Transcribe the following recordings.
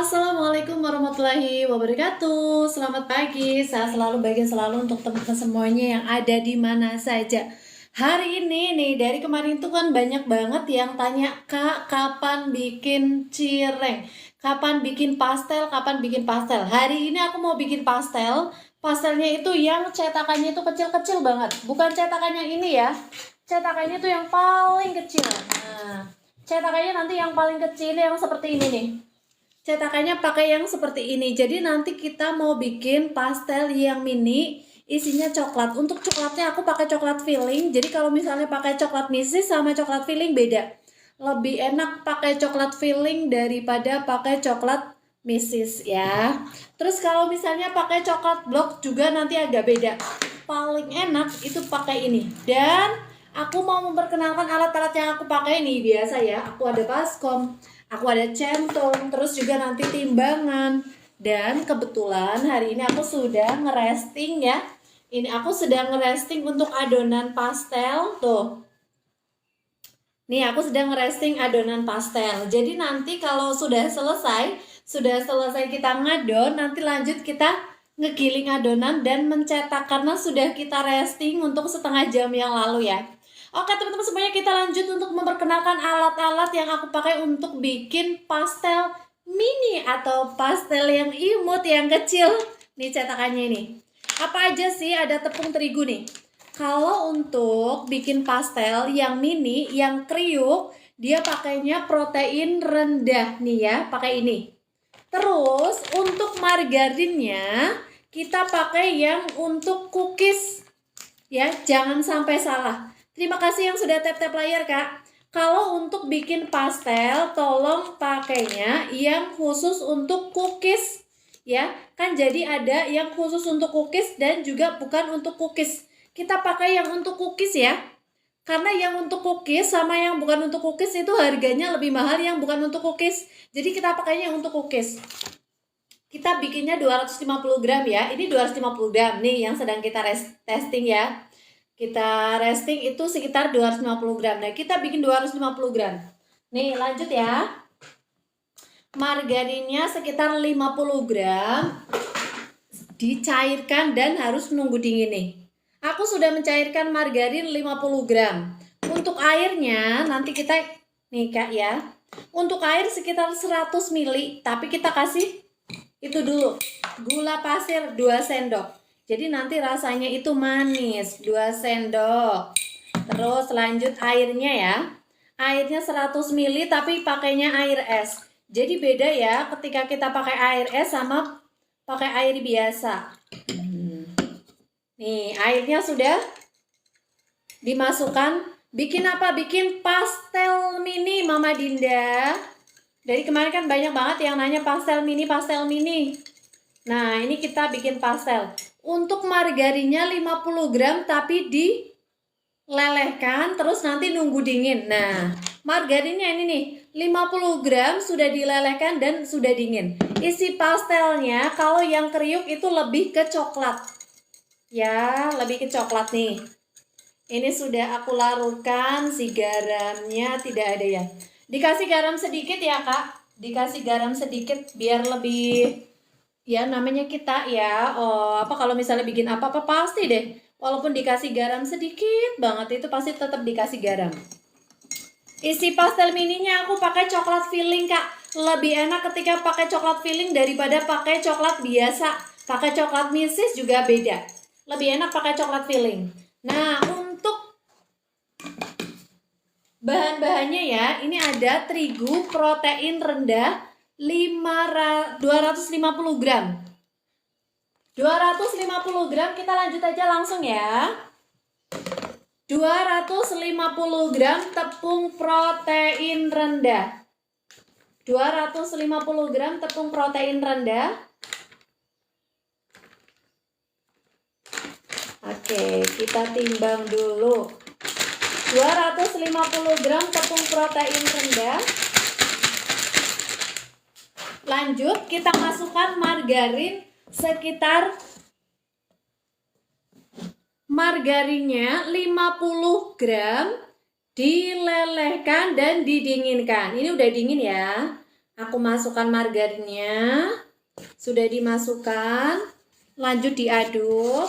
Assalamualaikum warahmatullahi wabarakatuh. Selamat pagi, saya selalu baik selalu untuk teman-teman semuanya yang ada di mana saja. Hari ini nih, dari kemarin tuh kan banyak banget yang tanya, Kak, kapan bikin cireng? Kapan bikin pastel? Kapan bikin pastel? Hari ini aku mau bikin pastel. Pastelnya itu yang cetakannya itu kecil-kecil banget. Bukan cetakannya ini ya. Cetakannya tuh yang paling kecil. Nah, cetakannya nanti yang paling kecil yang seperti ini nih. Cetakannya pakai yang seperti ini. Jadi nanti kita mau bikin pastel yang mini, isinya coklat. Untuk coklatnya aku pakai coklat filling. Jadi kalau misalnya pakai coklat misis sama coklat filling beda. Lebih enak pakai coklat filling daripada pakai coklat misis ya. Terus kalau misalnya pakai coklat block juga nanti agak beda. Paling enak itu pakai ini. Dan aku mau memperkenalkan alat-alat yang aku pakai nih. Biasa ya, aku ada baskom, aku ada centong, terus juga nanti timbangan. Dan kebetulan hari ini aku sudah ngeresting ya. Ini aku sedang ngeresting untuk adonan pastel tuh. Nih aku sedang ngeresting adonan pastel. Jadi nanti kalau sudah selesai kita ngadon, nanti lanjut kita ngegiling adonan dan mencetak karena sudah kita resting untuk setengah jam yang lalu ya. Oke teman-teman semuanya, kita lanjut untuk memperkenalkan alat-alat yang aku pakai untuk bikin pastel mini atau pastel yang imut yang kecil. Nih cetakannya ini. Apa aja sih? Ada tepung terigu nih. Kalau untuk bikin pastel yang mini, yang kriuk, dia pakainya protein rendah nih ya, pakai ini. Terus untuk margarinnya kita pakai yang untuk cookies ya, jangan sampai salah. Terima kasih yang sudah tap-tap layar Kak. Kalau untuk bikin pastel tolong pakainya yang khusus untuk cookies ya. Kan jadi ada yang khusus untuk cookies dan juga bukan untuk cookies. Kita pakai yang untuk cookies ya. Karena yang untuk cookies sama yang bukan untuk cookies itu harganya lebih mahal yang bukan untuk cookies. Jadi kita pakainya yang untuk cookies. Kita bikinnya 250 gram ya. Ini 250 gram nih yang sedang kita testing ya. Kita resting itu sekitar 250 gram. Nah, kita bikin 250 gram. Nih, lanjut ya. Margarinnya sekitar 50 gram. Dicairkan dan harus nunggu dingin nih. Aku sudah mencairkan margarin 50 gram. Untuk airnya nanti kita nih Kak ya. Untuk air sekitar 100 ml, tapi kita kasih itu dulu. Gula pasir 2 sendok. Jadi nanti rasanya itu manis, 2 sendok. Terus lanjut airnya ya. Airnya 100 ml tapi pakainya air es. Jadi beda ya ketika kita pakai air es sama pakai air biasa. Nih, airnya sudah dimasukkan. Bikin apa? Bikin pastel mini Mama Dinda. Dari kemarin kan banyak banget yang nanya pastel mini, pastel mini. Nah, ini kita bikin pastel. Untuk margarinnya 50 gram tapi dilelehkan terus nanti nunggu dingin. Nah, margarinnya ini nih, 50 gram sudah dilelehkan dan sudah dingin. Isi pastelnya kalau yang kriuk itu lebih ke coklat. Ya, lebih ke coklat nih. Ini sudah aku larutkan, si garamnya tidak ada ya. Dikasih garam sedikit ya Kak. Dikasih garam sedikit biar lebih, ya namanya kita ya. Oh, apa kalau misalnya bikin apa-apa pasti deh. Walaupun dikasih garam sedikit banget itu pasti tetap dikasih garam. Isi pastel mininya aku pakai coklat filling Kak. Lebih enak ketika pakai coklat filling daripada pakai coklat biasa. Pakai coklat misis juga beda. Lebih enak pakai coklat filling. Nah, untuk bahan-bahannya ya, ini ada terigu protein rendah 250 gram. 250 gram kita lanjut aja langsung ya. 250 gram tepung protein rendah. 250 gram tepung protein rendah. Oke, kita timbang dulu. 250 gram tepung protein rendah. Lanjut, kita masukkan margarin sekitar margarinnya 50 gram dilelehkan dan didinginkan. Ini udah dingin ya. Aku masukkan margarinnya. Sudah dimasukkan. Lanjut diaduk.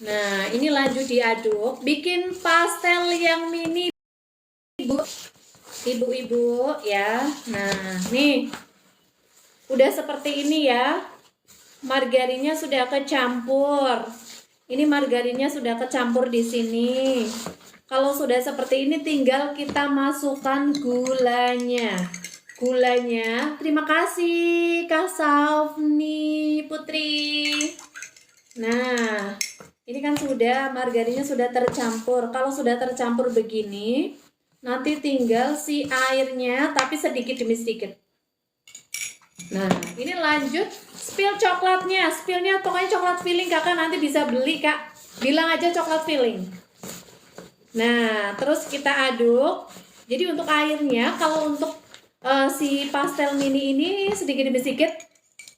Nah, ini lanjut diaduk. Bikin pastel yang mini, ibu-ibu ya. Nah, nih. Udah seperti ini ya. Margarinnya sudah kecampur. Ini margarinnya sudah kecampur di sini. Kalau sudah seperti ini tinggal kita masukkan gulanya. Gulanya, terima kasih Kak Safni Putri. Nah, ini kan sudah margarinnya sudah tercampur. Kalau sudah tercampur begini, nanti tinggal si airnya tapi sedikit demi sedikit. Nah, ini lanjut spill coklatnya. Spillnya pokoknya coklat filling, kakak nanti bisa beli kak. Bilang aja coklat filling. Nah, terus kita aduk. Jadi untuk airnya, kalau untuk si pastel mini ini sedikit demi sedikit.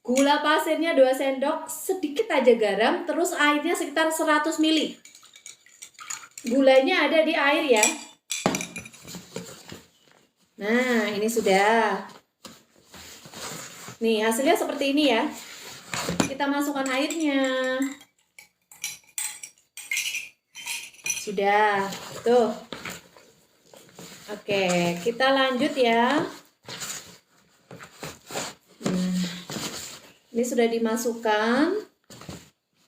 Gula pasirnya 2 sendok, sedikit aja garam. Terus airnya sekitar 100 ml. Gulanya ada di air ya. Nah, ini sudah. Nih, hasilnya seperti ini ya. Kita masukkan airnya. Sudah. Tuh. Oke, kita lanjut ya. Nah, ini sudah dimasukkan.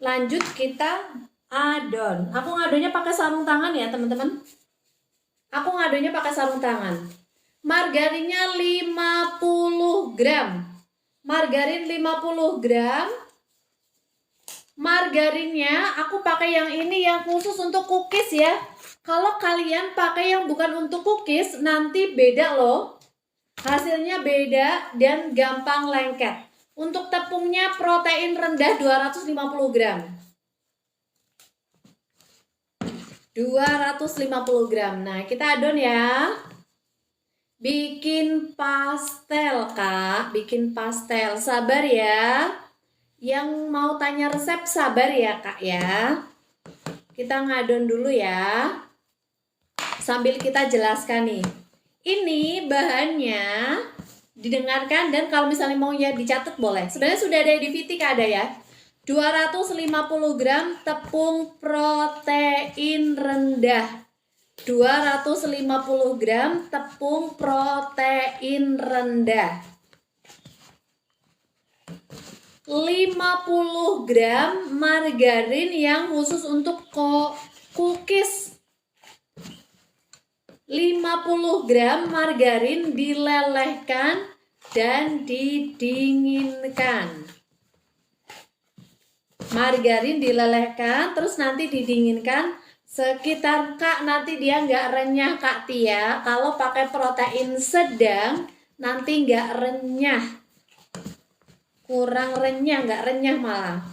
Lanjut kita adon. Aku ngadonnya pakai sarung tangan ya, teman-teman. Aku ngadonnya pakai sarung tangan. Margarinnya 50 gram. Margarin 50 gram. Margarinnya aku pakai yang ini yang khusus untuk cookies ya. Kalau kalian pakai yang bukan untuk cookies nanti beda loh. Hasilnya beda dan gampang lengket. Untuk tepungnya protein rendah 250 gram. 250 gram. Nah, kita adon ya. Bikin pastel, Kak. Bikin pastel. Sabar ya. Yang mau tanya resep sabar ya, Kak ya. Kita ngadon dulu ya. Sambil kita jelaskan nih. Ini bahannya didengarkan dan kalau misalnya mau ya dicatat boleh. Sebenarnya sudah ada di Vitik ada ya. 250 gram tepung protein rendah. 250 gram tepung protein rendah. 50 gram margarin yang khusus untuk cookies. 50 gram margarin dilelehkan dan didinginkan. Margarin dilelehkan terus nanti didinginkan sekitar Kak nanti dia nggak renyah Kak Tia. Kalau pakai protein sedang nanti nggak renyah, kurang renyah, nggak renyah malah.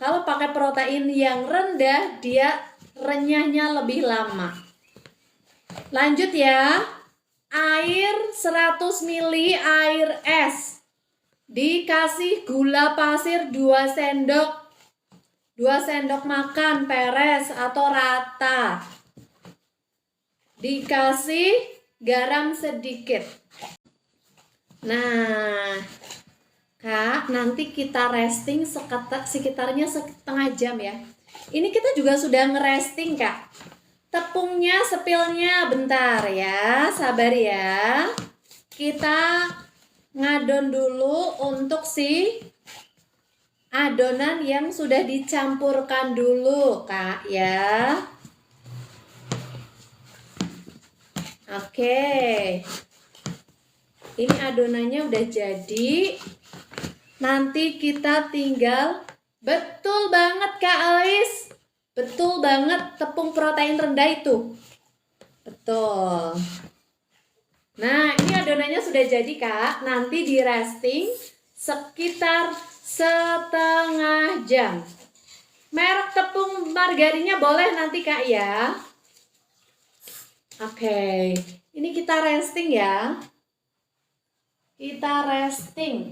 Kalau pakai protein yang rendah dia renyahnya lebih lama. Lanjut ya. Air 100 ml air es. Dikasih gula pasir 2 sendok. 2 sendok makan peres atau rata. Dikasih garam sedikit. Nah, Kak, nanti kita resting sekitarnya setengah jam ya. Ini kita juga sudah ngeresting, Kak. Tepungnya, spillnya bentar ya, sabar ya. Kita ngadon dulu untuk si adonan yang sudah dicampurkan dulu, Kak ya. Oke. Ini adonannya udah jadi. Nanti kita tinggal, betul banget Kak Alice. Betul banget tepung protein rendah itu. Betul. Nah, ini adonannya sudah jadi Kak. Nanti di resting sekitar setengah jam. Merek tepung margarinnya boleh nanti Kak ya. Oke. Ini kita resting ya. Kita resting.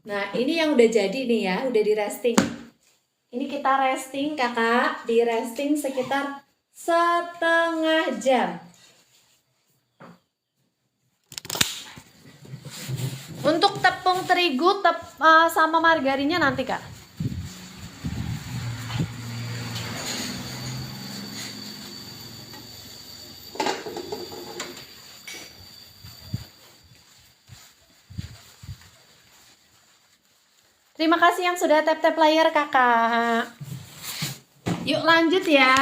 Nah, ini yang udah jadi nih ya, udah di resting. Ini kita resting kakak, di resting sekitar setengah jam. Untuk tepung terigu sama margarinnya nanti Kak. Terima kasih yang sudah tap-tap layar Kakak. Yuk lanjut ya.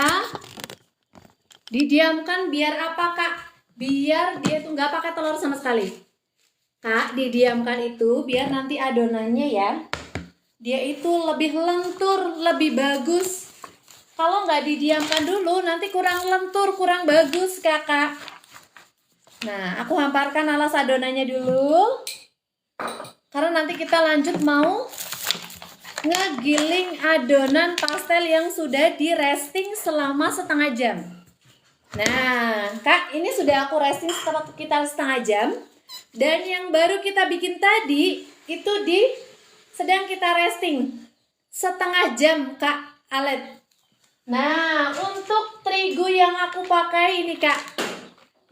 Didiamkan biar apa Kak? Biar dia tuh nggak pakai telur sama sekali. Kak, didiamkan itu biar nanti adonannya ya, dia itu lebih lentur, lebih bagus. Kalau nggak didiamkan dulu nanti kurang lentur, kurang bagus Kakak. Nah, aku hamparkan alas adonannya dulu. Karena nanti kita lanjut mau ngegiling adonan pastel yang sudah di resting selama setengah jam. Nah, Kak, ini sudah aku resting sekitar setengah jam. Dan yang baru kita bikin tadi itu sedang kita resting setengah jam Kak Alet. Nah, untuk terigu yang aku pakai ini Kak,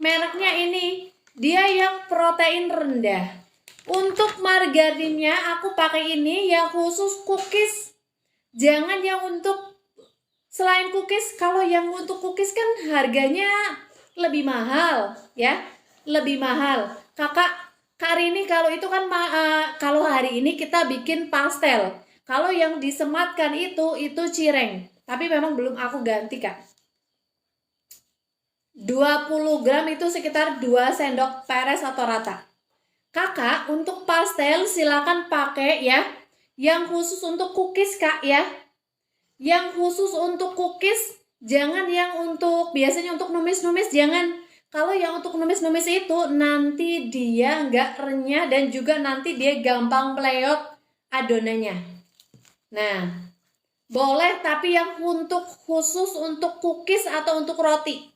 mereknya ini, dia yang protein rendah. Untuk margarinnya aku pakai ini yang khusus cookies. Jangan yang untuk selain cookies. Kalau yang untuk cookies kan harganya lebih mahal ya, lebih mahal. Kakak hari ini kalau itu kan kalau hari ini kita bikin pastel. Kalau yang disematkan itu cireng. Tapi memang belum aku ganti Kak. 20 gram itu sekitar 2 sendok peres atau rata. Kakak untuk pastel silakan pakai ya yang khusus untuk cookies Kak ya. Yang khusus untuk cookies, jangan yang untuk biasanya untuk numis-numis, jangan. Kalau yang untuk numis-numis itu nanti dia nggak renyah dan juga nanti dia gampang meleot adonannya. Nah, boleh tapi yang untuk khusus untuk cookies atau untuk roti.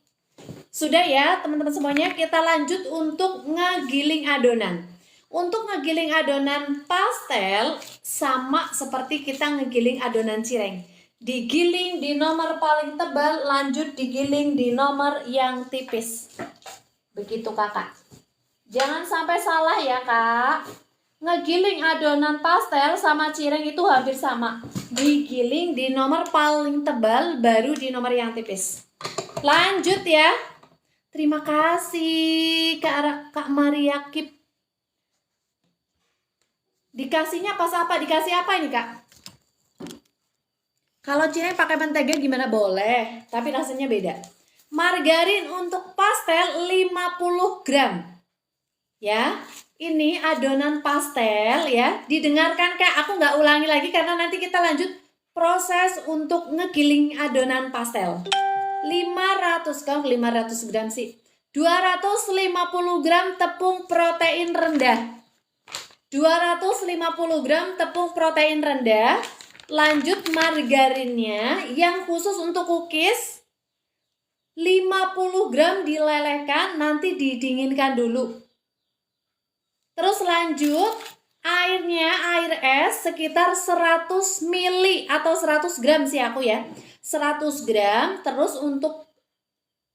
Sudah ya teman-teman semuanya, kita lanjut untuk ngegiling adonan. Untuk ngegiling adonan pastel sama seperti kita ngegiling adonan cireng. Digiling di nomor paling tebal, lanjut digiling di nomor yang tipis. Begitu Kakak. Jangan sampai salah ya Kak. Ngegiling adonan pastel sama cireng itu hampir sama. Digiling di nomor paling tebal, baru di nomor yang tipis. Lanjut ya. Terima kasih Kak Maria Kip. Dikasihnya pas apa? Dikasih apa ini Kak? Kalau cireng pakai mentega gimana? Boleh, tapi rasanya beda. Margarin untuk pastel 50 gram. Ya, ini adonan pastel ya. Didengarkan Kak, aku nggak ulangi lagi karena nanti kita lanjut proses untuk ngegiling adonan pastel. 500 gram sih. 250 gram tepung protein rendah. 250 gram tepung protein rendah. Lanjut margarinnya yang khusus untuk cookies 50 gram dilelehkan, nanti didinginkan dulu. Terus lanjut airnya, air es sekitar 100 ml atau 100 gram sih aku ya. 100 gram, terus untuk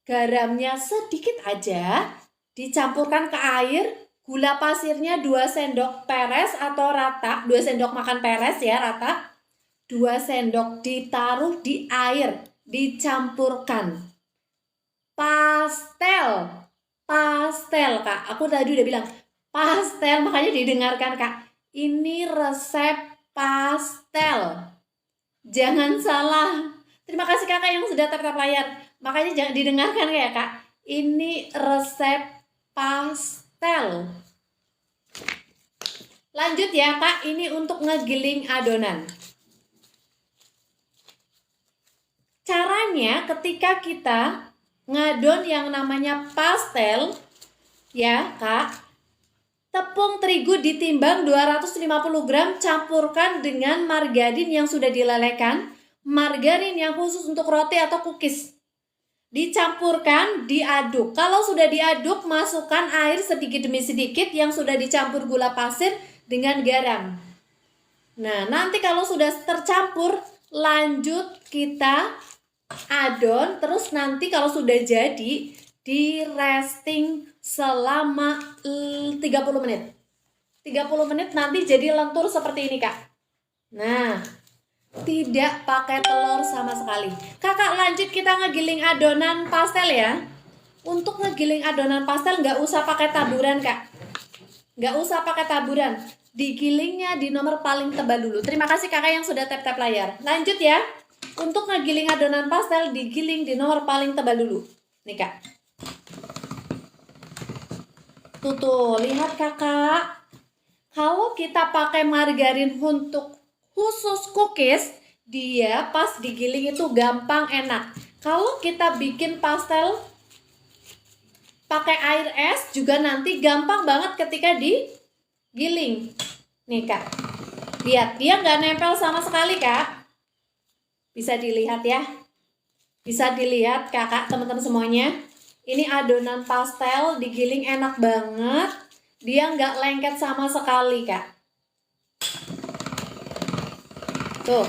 garamnya sedikit aja, dicampurkan ke air, gula pasirnya 2 sendok peres atau rata, 2 sendok makan peres ya rata, 2 sendok ditaruh di air, dicampurkan. Pastel Kak, aku tadi udah bilang pastel, makanya didengarkan Kak, ini resep pastel, jangan salah. Terima kasih Kakak yang sudah tap layar. Makanya jangan didengarkan ya Kak. Ini resep pastel. Lanjut ya Kak, ini untuk ngegiling adonan. Caranya ketika kita ngadon yang namanya pastel ya Kak, tepung terigu ditimbang 250 gram, campurkan dengan margarin yang sudah dilelehkan. Margarin yang khusus untuk roti atau cookies. Dicampurkan, diaduk. Kalau sudah diaduk, masukkan air sedikit demi sedikit yang sudah dicampur gula pasir dengan garam. Nah, nanti kalau sudah tercampur, lanjut kita adon. Terus nanti kalau sudah jadi, di resting selama 30 menit. 30 menit nanti jadi lentur seperti ini, Kak. Nah, tidak pakai telur sama sekali. Kakak, lanjut kita ngegiling adonan pastel ya. Untuk ngegiling adonan pastel nggak usah pakai taburan, Kak. Nggak usah pakai taburan. Digilingnya di nomor paling tebal dulu. Terima kasih kakak yang sudah tap-tap layar. Lanjut ya. Untuk ngegiling adonan pastel, digiling di nomor paling tebal dulu. Nih, Kak. Tuh, lihat kakak. Kalau kita pakai margarin untuk khusus cookies, dia pas digiling itu gampang enak. Kalau kita bikin pastel pakai air es juga nanti gampang banget ketika digiling. Nih Kak, lihat dia nggak nempel sama sekali Kak. Bisa dilihat ya. Bisa dilihat kakak teman-teman semuanya. Ini adonan pastel digiling enak banget. Dia nggak lengket sama sekali, Kak. Tuh.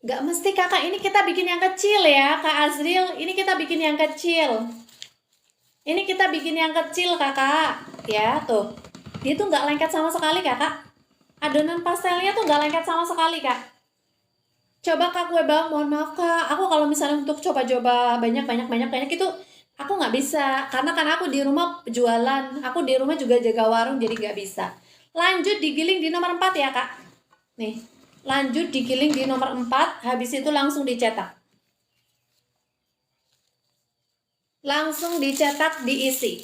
Nggak mesti, Kakak. Ini kita bikin yang kecil ya, Kak Azril. Ini kita bikin yang kecil. Ini kita bikin yang kecil, Kakak. Ya, tuh. Dia tuh nggak lengket sama sekali, Kakak. Adonan pastelnya tuh nggak lengket sama sekali, Kak. Coba Kak Kue Bang, mohon maaf Kak. Aku kalau misalnya untuk coba-coba banyak itu aku nggak bisa, karena kan aku di rumah jualan, aku di rumah juga jaga warung, jadi nggak bisa. Lanjut digiling di nomor 4 ya Kak. Nih, lanjut digiling di nomor 4, habis itu langsung dicetak. Langsung dicetak, diisi.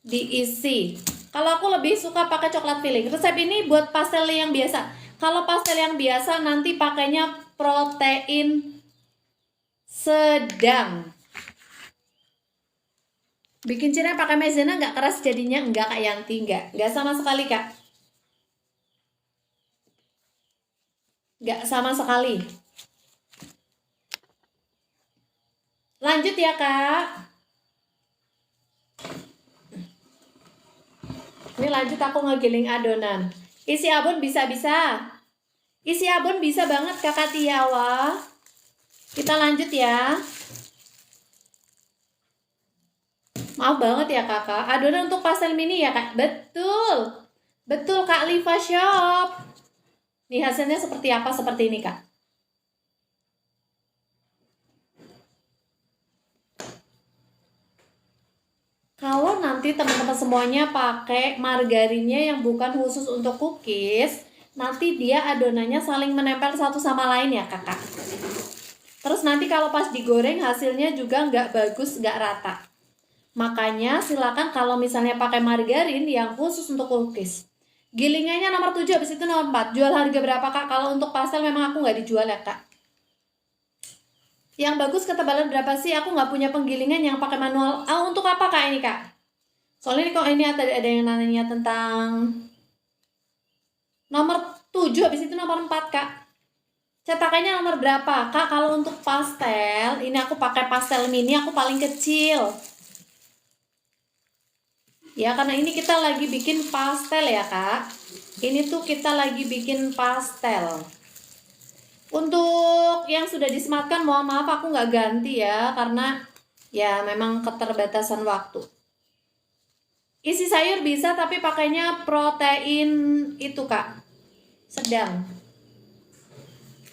Diisi. Kalau aku lebih suka pakai coklat filling. Resep ini buat pastel yang biasa. Kalau pastel yang biasa nanti pakainya protein sedang. Bikin cireng pakai maizena nggak keras jadinya? Enggak Kak Yanti, nggak sama sekali Kak. Nggak sama sekali. Lanjut ya Kak. Ini lanjut aku ngegiling adonan. Isi abon bisa-bisa. Isi abon bisa banget Kakak Tiawa. Kita lanjut ya. Maaf banget ya kakak. Adonan untuk pastel mini ya kak? Betul. Betul Kak Liva Shop. Nih hasilnya seperti apa? Seperti ini Kak. Kalau nanti teman-teman semuanya pakai margarinnya yang bukan khusus untuk cookies, nanti dia adonannya saling menempel satu sama lain ya kakak. Terus nanti kalau pas digoreng hasilnya juga nggak bagus, nggak rata. Makanya silakan kalau misalnya pakai margarin yang khusus untuk cookies. Gilingannya nomor 7, habis itu nomor 4. Jual harga berapa Kak? Kalau untuk pastel memang aku nggak dijual ya Kak. Yang bagus ketebalan berapa sih? Aku nggak punya penggilingan yang pakai manual. Untuk apa Kak ini Kak? Soalnya kok ini ada yang nanya tentang nomor 7, habis itu nomor 4 Kak. Cetakannya nomor berapa? Kak, kalau untuk pastel, ini aku pakai pastel mini, aku paling kecil. Ya, karena ini kita lagi bikin pastel ya, Kak. Ini tuh kita lagi bikin pastel. Untuk yang sudah disematkan, mohon maaf aku nggak ganti ya, karena ya memang keterbatasan waktu. Isi sayur bisa, tapi pakainya protein itu, Kak. Sedang.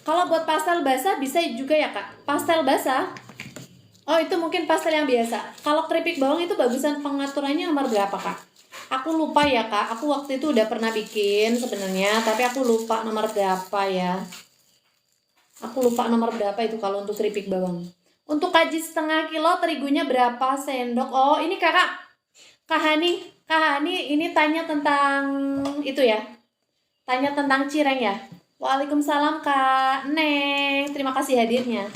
Kalau buat pastel basah bisa juga ya, Kak. Pastel basah. Oh, itu mungkin pastel yang biasa. Kalau keripik bawang itu bagusan pengaturannya nomor berapa, Kak? Aku lupa ya, Kak. Aku waktu itu udah pernah bikin sebenarnya, tapi aku lupa nomor berapa ya. Aku lupa nomor berapa itu kalau untuk keripik bawang. Untuk kaji setengah kilo, terigunya berapa sendok? Oh, ini Kakak. Kak Hani ini tanya tentang itu ya. Tanya tentang cireng ya. Waalaikumsalam Kak Neng. Terima kasih hadirnya.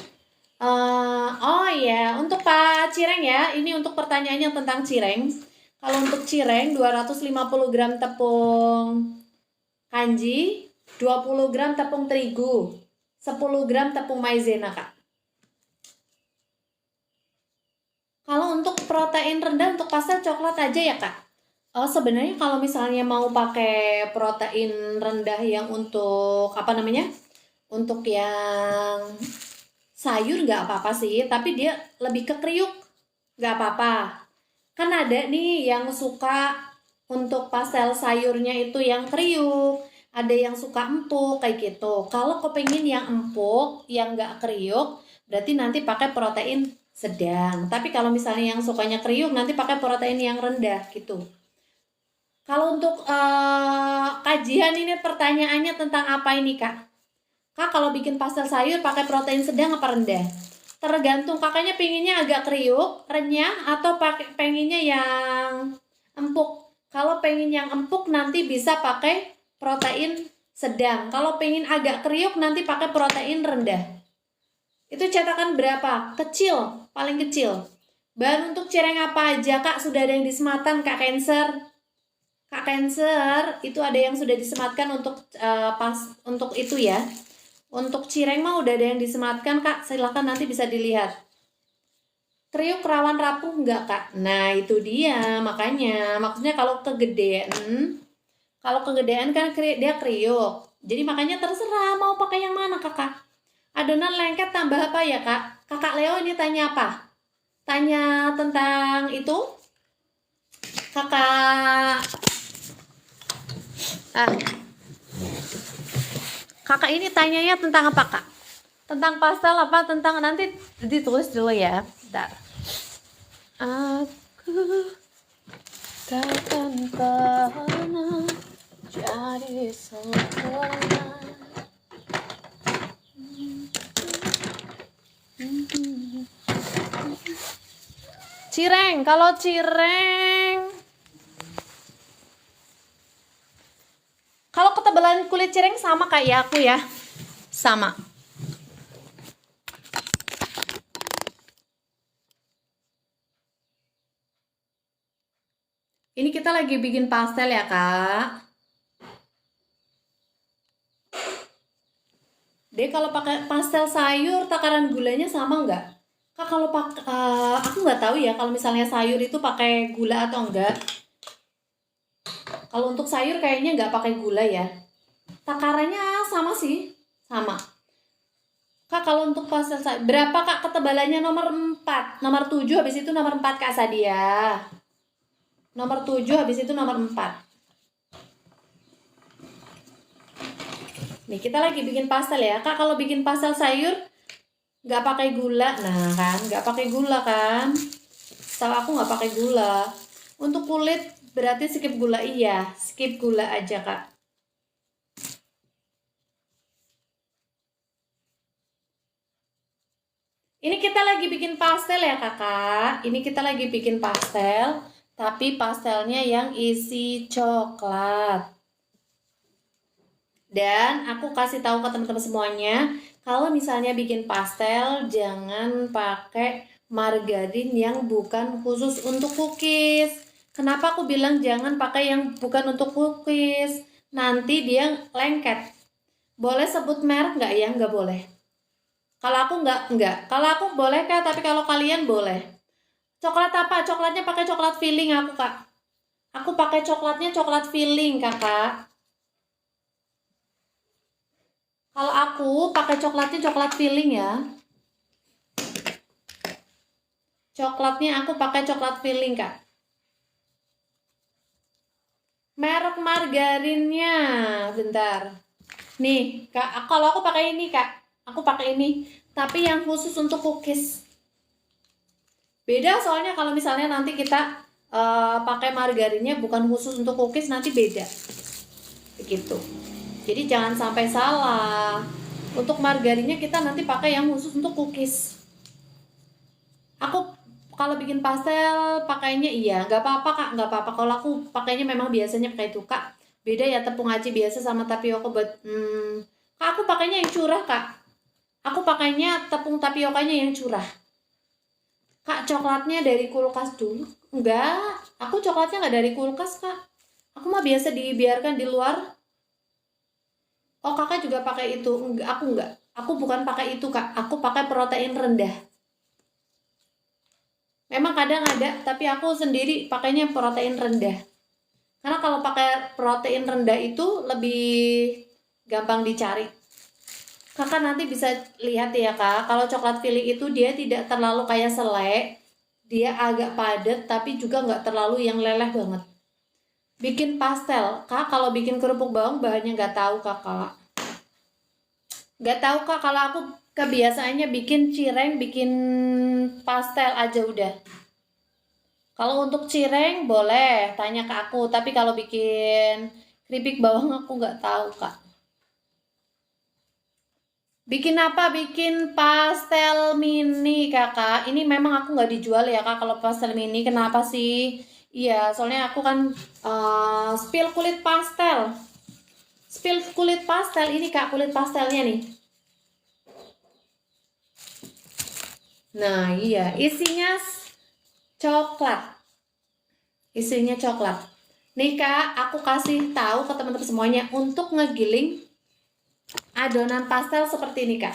Oh ya, untuk Pak Cireng ya, ini untuk pertanyaannya tentang cireng. Kalau untuk cireng 250 gram tepung kanji, 20 gram tepung terigu, 10 gram tepung maizena Kak. Kalau untuk protein rendah untuk pastel coklat aja ya Kak. Oh sebenarnya kalau misalnya mau pakai protein rendah yang untuk apa namanya? Untuk yang sayur nggak apa-apa sih, tapi dia lebih ke kriuk, nggak apa-apa. Kan ada nih yang suka untuk pastel sayurnya itu yang kriuk, ada yang suka empuk kayak gitu. Kalau kepengen yang empuk, yang nggak kriuk, berarti nanti pakai protein sedang. Tapi kalau misalnya yang sukanya kriuk, nanti pakai protein yang rendah gitu. Kalau untuk kajian ini pertanyaannya tentang apa ini Kak? Kak kalau bikin pastel sayur pakai protein sedang apa rendah? Tergantung kakaknya pengennya agak kriuk, renyah, atau pakai pengennya yang empuk. Kalau pengen yang empuk nanti bisa pakai protein sedang. Kalau pengen agak kriuk nanti pakai protein rendah. Itu cetakan berapa? Kecil, paling kecil. Bahan untuk cireng apa aja Kak? Sudah ada yang disematkan Kak Cancer. Kak Cancer, itu ada yang sudah disematkan untuk untuk itu ya. Untuk cireng mah udah ada yang disematkan Kak, silahkan nanti bisa dilihat. Kriuk rawan rapuh enggak Kak? Nah itu dia, makanya maksudnya kalau kegedean kan dia kriuk. Jadi makanya terserah mau pakai yang mana Kakak. Adonan lengket tambah apa ya Kak? Kakak Leo ini tanya apa? Tanya tentang itu? Kakak Kakak ini tanyanya tentang apa Kak? Tentang pastel apa? Tentang nanti ditulis dulu ya. Bentar. Aku takkan pernah jadi sempurna. Cireng, kalau ketebalan kulit cireng sama kayak aku ya. Sama. Ini kita lagi bikin pastel ya Kak. Deh kalau pakai pastel sayur takaran gulanya sama nggak? Kak kalau aku nggak tahu ya kalau misalnya sayur itu pakai gula atau enggak. Kalau untuk sayur kayaknya nggak pakai gula ya. Takarannya sama sih, sama. Kak kalau untuk pastel sayur, berapa Kak ketebalannya nomor 4? Nomor 7 habis itu nomor 4 Kak Sadia. Nomor 7 habis itu nomor 4. Nih kita lagi bikin pastel ya. Kak kalau bikin pastel sayur nggak pakai gula. Nah kan, nggak pakai gula kan. Tahu aku nggak pakai gula. Untuk kulit berarti skip gula, iya. Skip gula aja Kak. Ini kita lagi bikin pastel ya kakak. Ini kita lagi bikin pastel, tapi pastelnya yang isi coklat. Dan aku kasih tahu ke teman-teman semuanya, kalau misalnya bikin pastel jangan pakai margarin yang bukan khusus untuk cookies. Kenapa aku bilang jangan pakai yang bukan untuk cookies? Nanti dia lengket. Boleh sebut merek nggak ya? Nggak boleh. Kalau aku enggak. Kalau aku boleh Kak, tapi kalau kalian boleh. Coklat apa? Coklatnya pakai coklat filling aku Kak. Aku pakai coklatnya coklat filling Kakak. Kalau aku pakai coklatnya coklat filling ya. Coklatnya aku pakai coklat filling Kak. Merek margarinnya, bentar. Nih Kak, kalau aku pakai ini Kak. Aku pakai ini, tapi yang khusus untuk cookies. Beda soalnya kalau misalnya nanti kita pakai margarinnya bukan khusus untuk cookies, nanti beda. Begitu. Jadi jangan sampai salah. Untuk margarinnya kita nanti pakai yang khusus untuk cookies. Aku kalau bikin pastel pakainya iya, nggak apa-apa Kak, nggak apa-apa. Kalau aku pakainya memang biasanya pakai itu Kak. Beda ya tepung aci biasa sama tapioka buat Kak aku pakainya yang curah Kak. Aku pakainya tepung tapiokanya yang curah. Kak, coklatnya dari kulkas dulu? Enggak, aku coklatnya nggak dari kulkas, Kak. Aku mah biasa dibiarkan di luar. Oh, kakak juga pakai itu? Enggak, aku enggak. Aku bukan pakai itu, Kak. Aku pakai protein rendah. Memang kadang ada, tapi aku sendiri pakainya protein rendah. Karena kalau pakai protein rendah itu lebih gampang dicari. Kakak nanti bisa lihat ya Kak, kalau coklat filling itu dia tidak terlalu kayak selai. dia agak padat tapi juga nggak terlalu yang leleh banget. Bikin pastel, Kak, kalau bikin kerupuk bawang bahannya nggak tahu Kakak. Nggak tahu Kak, kalau aku kebiasaannya bikin cireng, bikin pastel aja udah. Kalau untuk cireng boleh tanya ke aku, tapi kalau bikin keripik bawang aku nggak tahu Kak. Bikin apa? Bikin pastel mini Kakak. Ini memang aku nggak dijual ya Kak kalau pastel mini. Kenapa sih? Iya, soalnya aku kan spill kulit pastel. Spill kulit pastel ini Kak, kulit pastelnya nih. Nah, iya, isinya coklat. Isinya coklat. Nih Kak, aku kasih tahu ke teman-teman semuanya untuk ngegiling adonan pastel seperti ini Kak.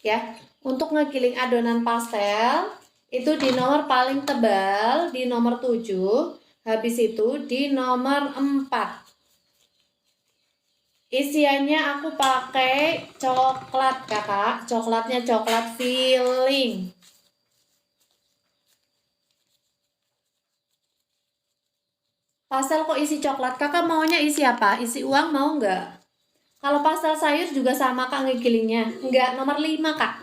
Ya, untuk ngegiling adonan pastel itu di nomor paling tebal di nomor 7, habis itu di nomor 4. Isiannya aku pakai coklat Kakak, coklatnya coklat filling. Pastel kok isi coklat? Kakak maunya isi apa? Isi uang mau nggak? Kalau pastel sayur juga sama Kak ngegilingnya. Nggak, nomor 5 Kak.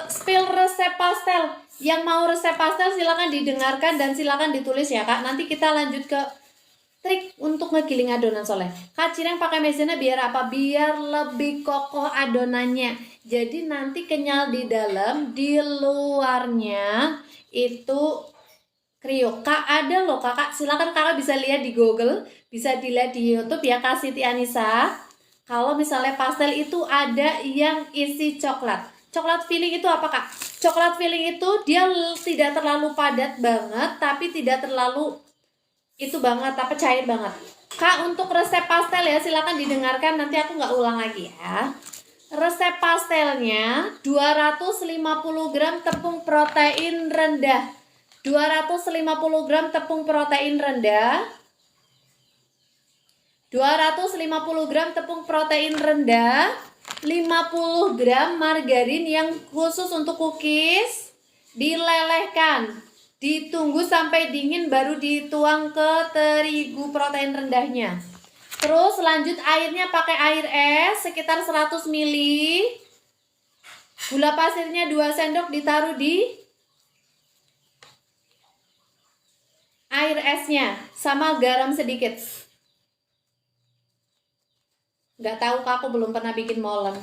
Spill resep pastel. Yang mau resep pastel silakan didengarkan dan silakan ditulis ya Kak. Nanti kita lanjut ke trik untuk ngegiling adonan soleh. Kak Cireng pakai mesinnya biar apa? Biar lebih kokoh adonannya. Jadi nanti kenyal di dalam, di luarnya itu kriuk. Kak ada loh Kakak, silakan Kakak bisa lihat di Google, bisa dilihat di YouTube ya Kak Siti Anissa. Kalau misalnya pastel itu ada yang isi coklat. Coklat filling itu apa Kak? Coklat filling itu dia tidak terlalu padat banget, tapi tidak terlalu itu banget, tapi cair banget. Kak untuk resep pastel ya silakan didengarkan, nanti aku nggak ulang lagi ya. Resep pastelnya 250 gram tepung protein rendah. 250 gram tepung protein rendah, 250 gram tepung protein rendah, 50 gram margarin yang khusus untuk cookies, dilelehkan, ditunggu sampai dingin baru dituang ke terigu protein rendahnya. Terus lanjut airnya pakai air es sekitar 100 ml, gula pasirnya 2 sendok ditaruh di air esnya sama garam sedikit. Nggak tahu Kak, aku belum pernah bikin molen.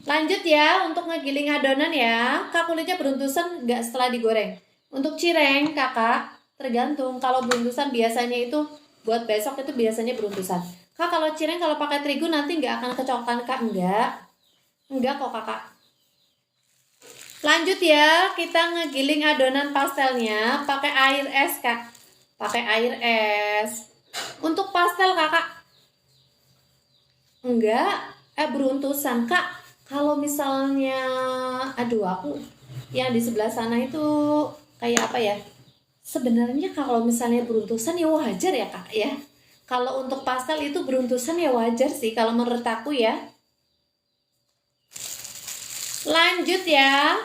Lanjut ya untuk ngegiling adonan ya. Kak kulitnya beruntusan nggak setelah digoreng. Untuk cireng Kakak tergantung. Kalau beruntusan biasanya itu buat besok itu biasanya beruntusan. Kak kalau cireng kalau pakai terigu nanti nggak akan kecokan Kak. Enggak kok Kakak. Lanjut ya, kita ngegiling adonan pastelnya pakai air es Kak. Pakai air es. Untuk pastel Kakak enggak beruntusan Kak. Kalau misalnya aduh aku yang di sebelah sana itu kayak apa ya? Sebenarnya kalau misalnya beruntusan ya wajar ya Kak ya. Kalau untuk pastel itu beruntusan ya wajar sih kalau menurut aku ya. Lanjut ya.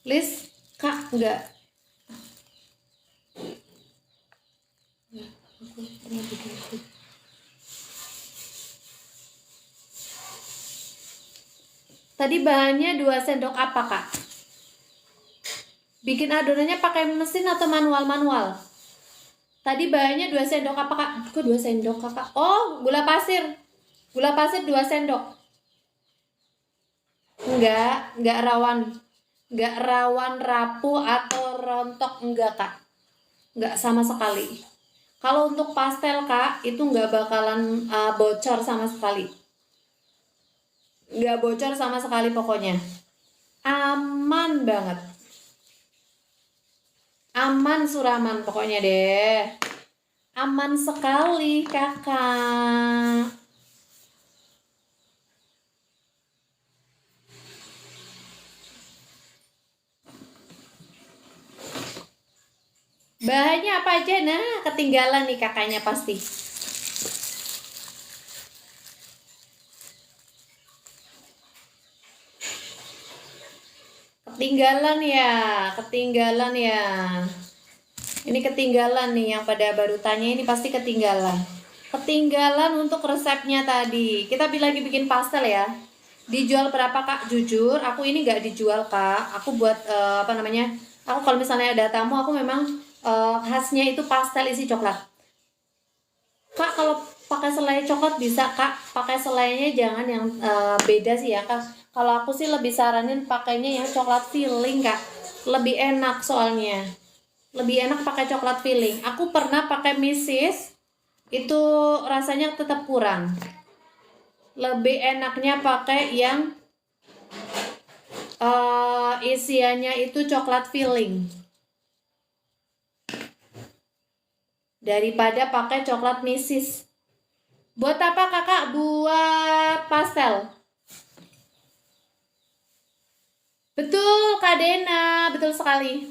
List Kak enggak. Tadi bahannya 2 sendok apa Kak? Bikin adonannya pakai mesin atau manual? Tadi bahannya 2 sendok apa Kak? Kok 2 sendok Kakak? Oh, gula pasir. Gula pasir 2 sendok. Enggak rawan rapuh atau rontok enggak Kak. Enggak sama sekali. Kalau untuk pastel Kak, itu enggak bakalan bocor sama sekali. Enggak bocor sama sekali pokoknya. Aman banget. Aman suraman pokoknya deh. Aman sekali Kakak. Bahannya apa aja? Nah, ketinggalan nih kakaknya pasti. Ketinggalan ya, ketinggalan ya. Ini ketinggalan nih yang pada baru tanya ini pasti ketinggalan. Ketinggalan untuk resepnya tadi. Kita lagi bikin pastel ya. Dijual berapa kak? Jujur, aku ini nggak dijual kak. Aku buat apa namanya? Aku kalau misalnya ada tamu, aku memang khasnya itu pastel isi coklat. Kak, kalau pakai selai coklat bisa kak. Pakai selainya jangan yang beda sih ya kak. Kalau aku sih lebih saranin pakainya yang coklat filling kak. Lebih enak soalnya. Lebih enak pakai coklat filling. Aku pernah pakai Mrs. Itu rasanya tetap kurang. Lebih enaknya pakai yang isiannya itu coklat filling daripada pakai coklat Mrs. Buat apa kakak? Buat pastel. Betul Kak Dena, betul sekali.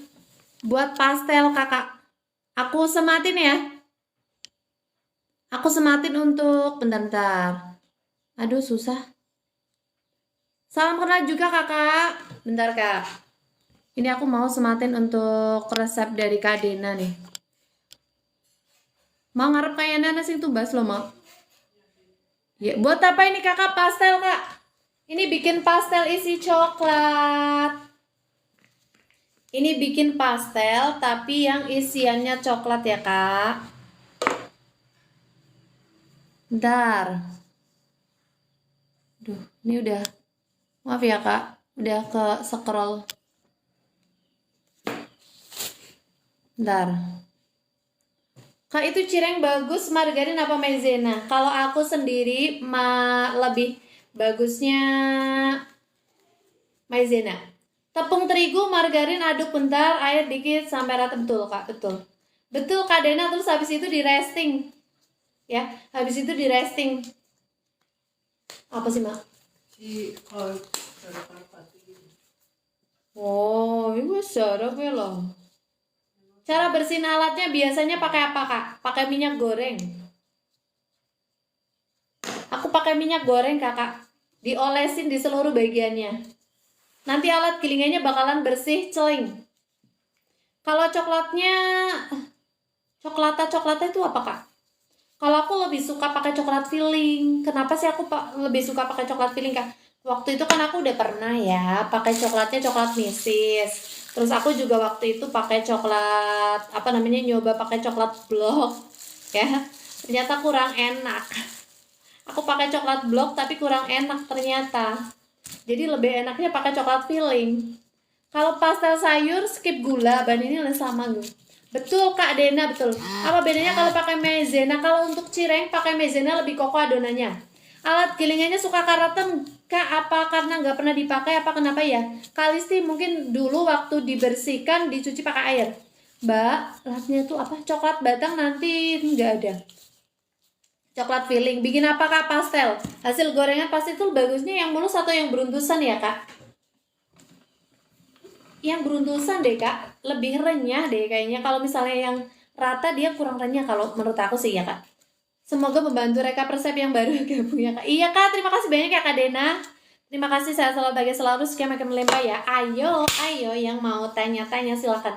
Buat pastel kakak. Aku sematin ya. Aku sematin untuk bentar-bentar. Aduh susah. Salam kenal juga kakak. Bentar kak. Ini aku mau sematin untuk resep dari Kak Dena nih. Mau ngarep kayak nanas itu bas lo mau. Ya, buat apa ini kakak pastel kak? Ini bikin pastel isi coklat. Ini bikin pastel tapi yang isiannya coklat ya kak. Bentar. Duh, ini udah. Maaf ya kak, udah ke scroll. Bentar. Kak itu cireng bagus margarin apa maizena? Kalau aku sendiri lebih bagusnya maizena. Tepung terigu, margarin aduk bentar, air dikit sampai rata. Betul kak, betul. Betul Kak Dena, terus habis itu di resting. Ya, habis itu di resting. Apa sih mak? Oh, ini sarap ya loh. Cara bersihin alatnya biasanya pakai apa kak? Pakai minyak goreng. Aku pakai minyak goreng kakak. Diolesin di seluruh bagiannya. Nanti alat gilingannya bakalan bersih, celing. Kalau coklatnya, coklat itu apa kak? Kalau aku lebih suka pakai coklat filling. Kenapa sih aku lebih suka pakai coklat filling kak? Waktu itu kan aku udah pernah ya pakai coklatnya coklat Mrs. Terus aku juga waktu itu pakai coklat apa namanya nyoba pakai coklat blok ya. Ternyata kurang enak. Aku pakai coklat blok tapi kurang enak ternyata. Jadi lebih enaknya pakai coklat filling. Kalau pastel sayur skip gula, vanilya sama gue. Betul Kak Dena, betul. Apa bedanya kalau pakai maizena? Kalau untuk cireng pakai maizena lebih kokoh adonannya. Alat gilingannya suka karetem Kak, apa karena nggak pernah dipakai apa kenapa ya? Kalisti mungkin dulu waktu dibersihkan dicuci pakai air. Mbak, alatnya tuh apa? Coklat batang nanti nggak ada. Coklat filling. Bikin apa kak? Pastel. Hasil gorengan pasti tuh bagusnya yang mulus atau yang beruntusan ya kak? Yang beruntusan deh kak. Lebih renyah deh kayaknya. Kalau misalnya yang rata dia kurang renyah kalau menurut aku sih ya kak. Semoga membantu reka resep yang baru gabung ya kak. Iya kak, terima kasih banyak ya kak Dena. Terima kasih, saya selalu bagi selalu sekian makin melempar ya. Ayo yang mau tanya-tanya silakan.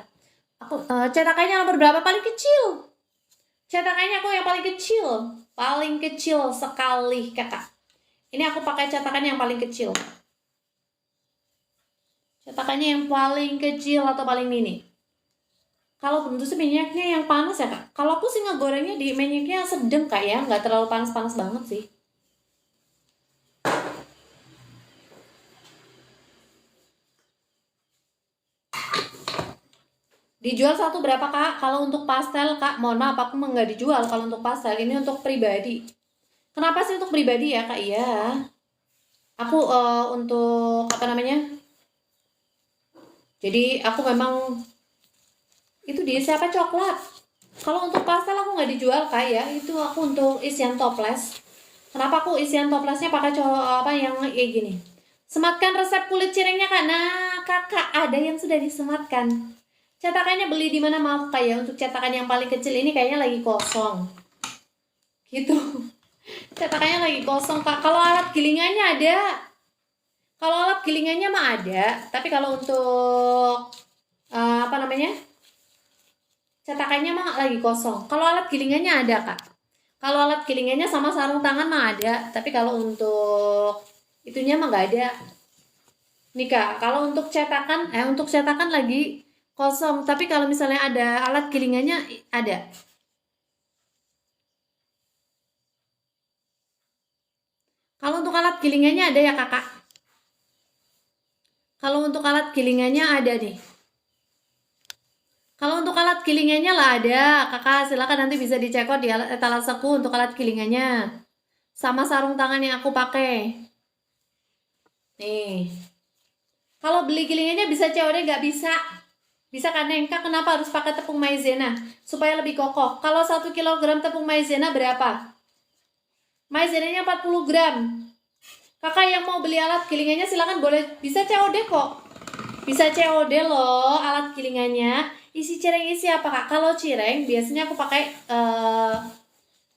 Aku cetakannya nomor berapa paling kecil? Cetakannya aku yang paling kecil sekali kakak. Ini aku pakai cetakan yang paling kecil. Cetakannya yang paling kecil atau paling mini. Kalau bentuk sih minyaknya yang panas ya kak. Kalau aku sih ngegorengnya di minyaknya sedang kak ya, nggak terlalu panas-panas banget sih. Dijual satu berapa kak? Kalau untuk pastel kak, mohon maaf aku nggak dijual kalau untuk pastel. Ini untuk pribadi. Kenapa sih untuk pribadi ya kak? Iya. Aku untuk apa namanya? Jadi aku memang itu diisi apa coklat. Kalau untuk pastel aku nggak dijual kak ya. Itu aku untuk isian toples. Kenapa aku isian toplesnya pakai apa yang kayak gini? Sematkan resep kulit cirengnya kak. Nah kakak ada yang sudah disematkan. Cetakannya beli di mana maaf kak ya, untuk cetakan yang paling kecil ini kayaknya lagi kosong. Gitu. Cetakannya lagi kosong kak. Kalau alat gilingannya ada. Kalau alat gilingannya mah ada, tapi kalau untuk apa namanya, cetakannya mah lagi kosong. Kalau alat gilingannya ada kak. Kalau alat gilingannya sama sarung tangan mah ada, tapi kalau untuk itunya mah nggak ada. Nih kak, kalau untuk cetakan lagi kosong. Tapi kalau misalnya ada alat gilingannya ada. Kalau untuk alat gilingannya ada ya kakak. Kalau untuk alat gilingannya ada nih. Kalau untuk alat gilingannya lah ada, kakak silakan nanti bisa dicekot di etalaseku untuk alat gilingannya. Sama sarung tangan yang aku pakai. Nih. Kalau beli gilingannya bisa COD nggak bisa? Bisa kan Neng? Kak kenapa harus pakai tepung maizena? Supaya lebih kokoh. Kalau 1 kg tepung maizena berapa? Maizenanya 40 gram. Kakak yang mau beli alat gilingannya silakan boleh bisa COD kok. Bisa COD loh alat gilingannya. Isi cireng isi apa kak? Kalau cireng biasanya aku pakai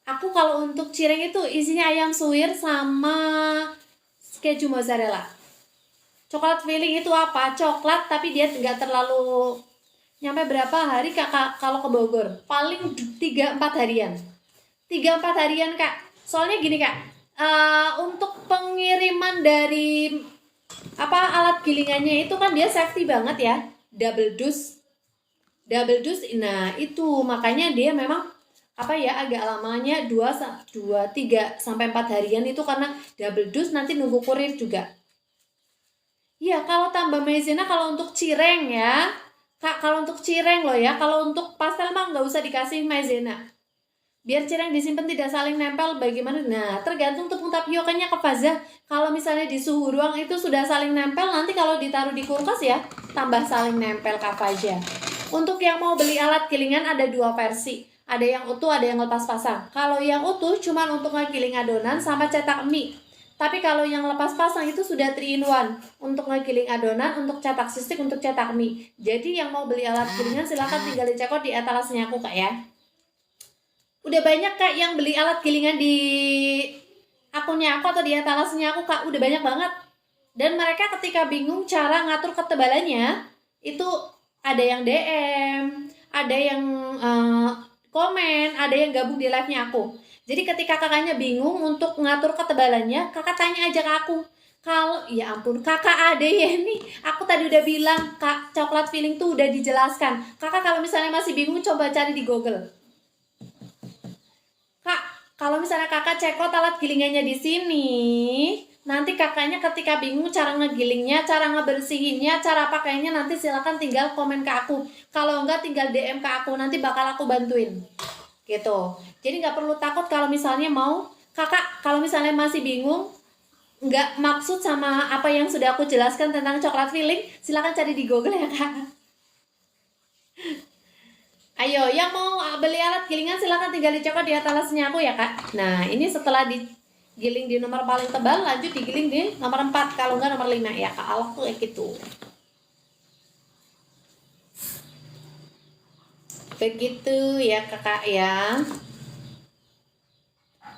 aku kalau untuk cireng itu isinya ayam suwir sama keju mozzarella. Coklat filling itu apa? Coklat tapi dia nggak terlalu nyampe berapa hari kakak kalau ke Bogor? Paling 3-4 harian. 3-4 harian kak. Soalnya gini kak, untuk pengiriman dari apa alat gilingannya itu kan dia safety banget ya, double dose. Nah itu makanya dia memang apa ya agak lamanya 3 sampai 4 harian itu karena double dose nanti nunggu kurir juga. Iya kalau tambah maizena kalau untuk cireng ya kak, kalau untuk cireng loh ya, kalau untuk pastel mah nggak usah dikasih maizena. Biar cireng disimpan tidak saling nempel bagaimana? Nah, tergantung tepung tapiokanya ke Faza. Kalau misalnya di suhu ruang itu sudah saling nempel, nanti kalau ditaruh di kulkas ya, tambah saling nempel Kak Faza. Untuk yang mau beli alat gilingan ada 2 versi. Ada yang utuh, ada yang lepas pasang. Kalau yang utuh cuma untuk ngegiling adonan sama cetak mie. Tapi kalau yang lepas pasang itu sudah 3 in 1. Untuk ngegiling adonan, untuk cetak sistik, untuk cetak mie. Jadi yang mau beli alat gilingan silahkan tinggal dicekot di etalasenya aku Kak ya. Udah banyak kak yang beli alat gilingan di akunnya aku atau di etalasenya aku kak, udah banyak banget. Dan mereka ketika bingung cara ngatur ketebalannya itu ada yang DM, ada yang komen, ada yang gabung di live-nya aku. Jadi ketika kakaknya bingung untuk ngatur ketebalannya, kakak tanya aja ke aku. Kalau ya ampun kakak ada ya nih, aku tadi udah bilang kak coklat filling tuh udah dijelaskan. Kakak kalau misalnya masih bingung coba cari di Google. Kak, kalau misalnya kakak cekot alat gilingannya di sini, nanti kakaknya ketika bingung cara ngegilingnya, cara ngebersihinnya, cara pakainya, nanti silakan tinggal komen ke aku. Kalau enggak tinggal DM ke aku, nanti bakal aku bantuin. Gitu. Jadi nggak perlu takut kalau misalnya mau, kakak kalau misalnya masih bingung, nggak maksud sama apa yang sudah aku jelaskan tentang coklat filling, silakan cari di Google ya kak. Ayo, yang mau beli alat gilingan silahkan tinggal dicokot di atasnya aku ya kak. Nah, ini setelah digiling di nomor paling tebal, lanjut digiling di nomor 4, kalau enggak nomor 5 ya kak. Alok tuh kayak gitu. Begitu ya kakak ya.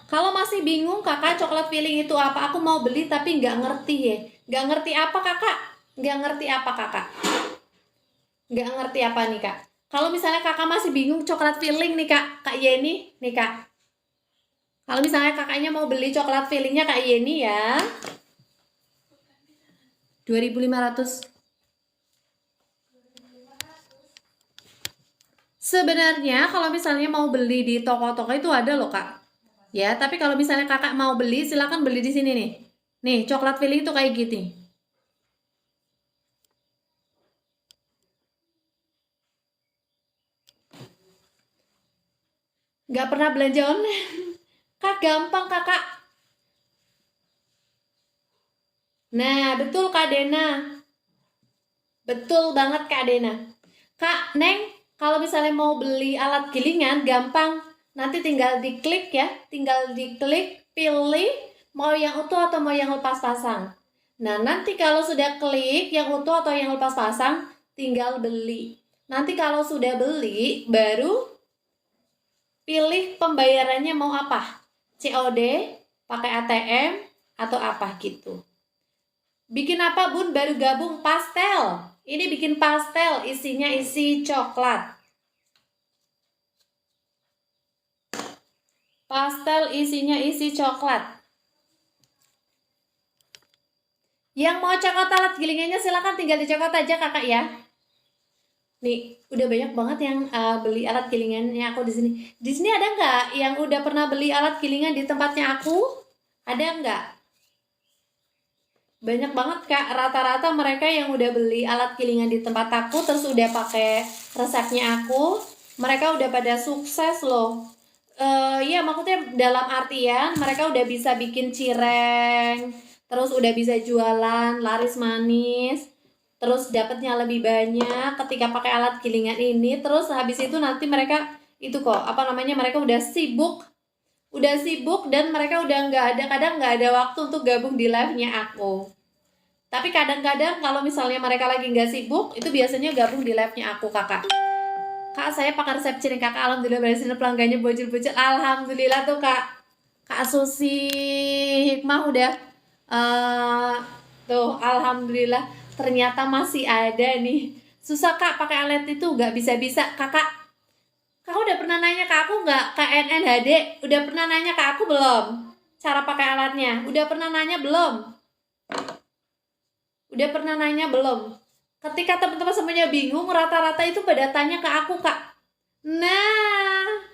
Kalau masih bingung kakak coklat filling itu apa, aku mau beli tapi nggak ngerti ya. Nggak ngerti apa kakak? Nggak ngerti apa kakak? Nggak ngerti apa nih kak? Kalau misalnya kakak masih bingung coklat filling nih kak Yeni nih kak. Kalau misalnya kakaknya mau beli coklat fillingnya kak Yeni ya, 2.500. Sebenarnya kalau misalnya mau beli di toko-toko itu ada loh kak. Ya, tapi kalau misalnya kakak mau beli silakan beli di sini nih. Nih, coklat filling itu kayak gitu. Nggak pernah belanja online. Kak, gampang kakak. Nah, betul Kak Dena. Betul banget Kak Dena. Kak, Neng, kalau misalnya mau beli alat gilingan, gampang. Nanti tinggal diklik ya. Tinggal diklik, pilih mau yang utuh atau mau yang lepas pasang. Nah, nanti kalau sudah klik yang utuh atau yang lepas pasang, tinggal beli. Nanti kalau sudah beli, baru pilih pembayarannya mau apa. COD, pakai ATM, atau apa gitu. Bikin apa bun? Baru gabung pastel. Ini bikin pastel, isinya isi coklat. Pastel isinya isi coklat. Yang mau coklat alat gilingannya silakan tinggal dicoklat aja kakak ya. Nih, udah banyak banget yang beli alat gilingannya aku di sini. Di sini ada nggak yang udah pernah beli alat gilingan di tempatnya aku? Ada nggak? Banyak banget kak, rata-rata mereka yang udah beli alat gilingan di tempat aku terus udah pakai resepnya aku, mereka udah pada sukses loh. Iya maksudnya dalam artian mereka udah bisa bikin cireng, terus udah bisa jualan laris manis, terus dapatnya lebih banyak ketika pakai alat gilingan ini. Terus habis itu nanti mereka itu kok apa namanya, mereka udah sibuk dan mereka udah nggak ada, kadang nggak ada waktu untuk gabung di live-nya aku. Tapi kadang-kadang kalau misalnya mereka lagi nggak sibuk, itu biasanya gabung di live-nya aku kakak. Kak, saya pakai resep cireng kakak, alhamdulillah berhasil, pelanggannya bocil-bocil, alhamdulillah tuh kak. Kak Susi Hikmah udah tuh, alhamdulillah ternyata masih ada nih. Susah kak pakai alat itu, nggak bisa-bisa kakak. Kakak udah pernah nanya ke aku nggak, KNNHD? Udah pernah nanya ke aku belum? Cara pakai alatnya, udah pernah nanya belum? Udah pernah nanya belum? Ketika teman-teman semuanya bingung, rata-rata itu pada tanya ke aku kak. Nah,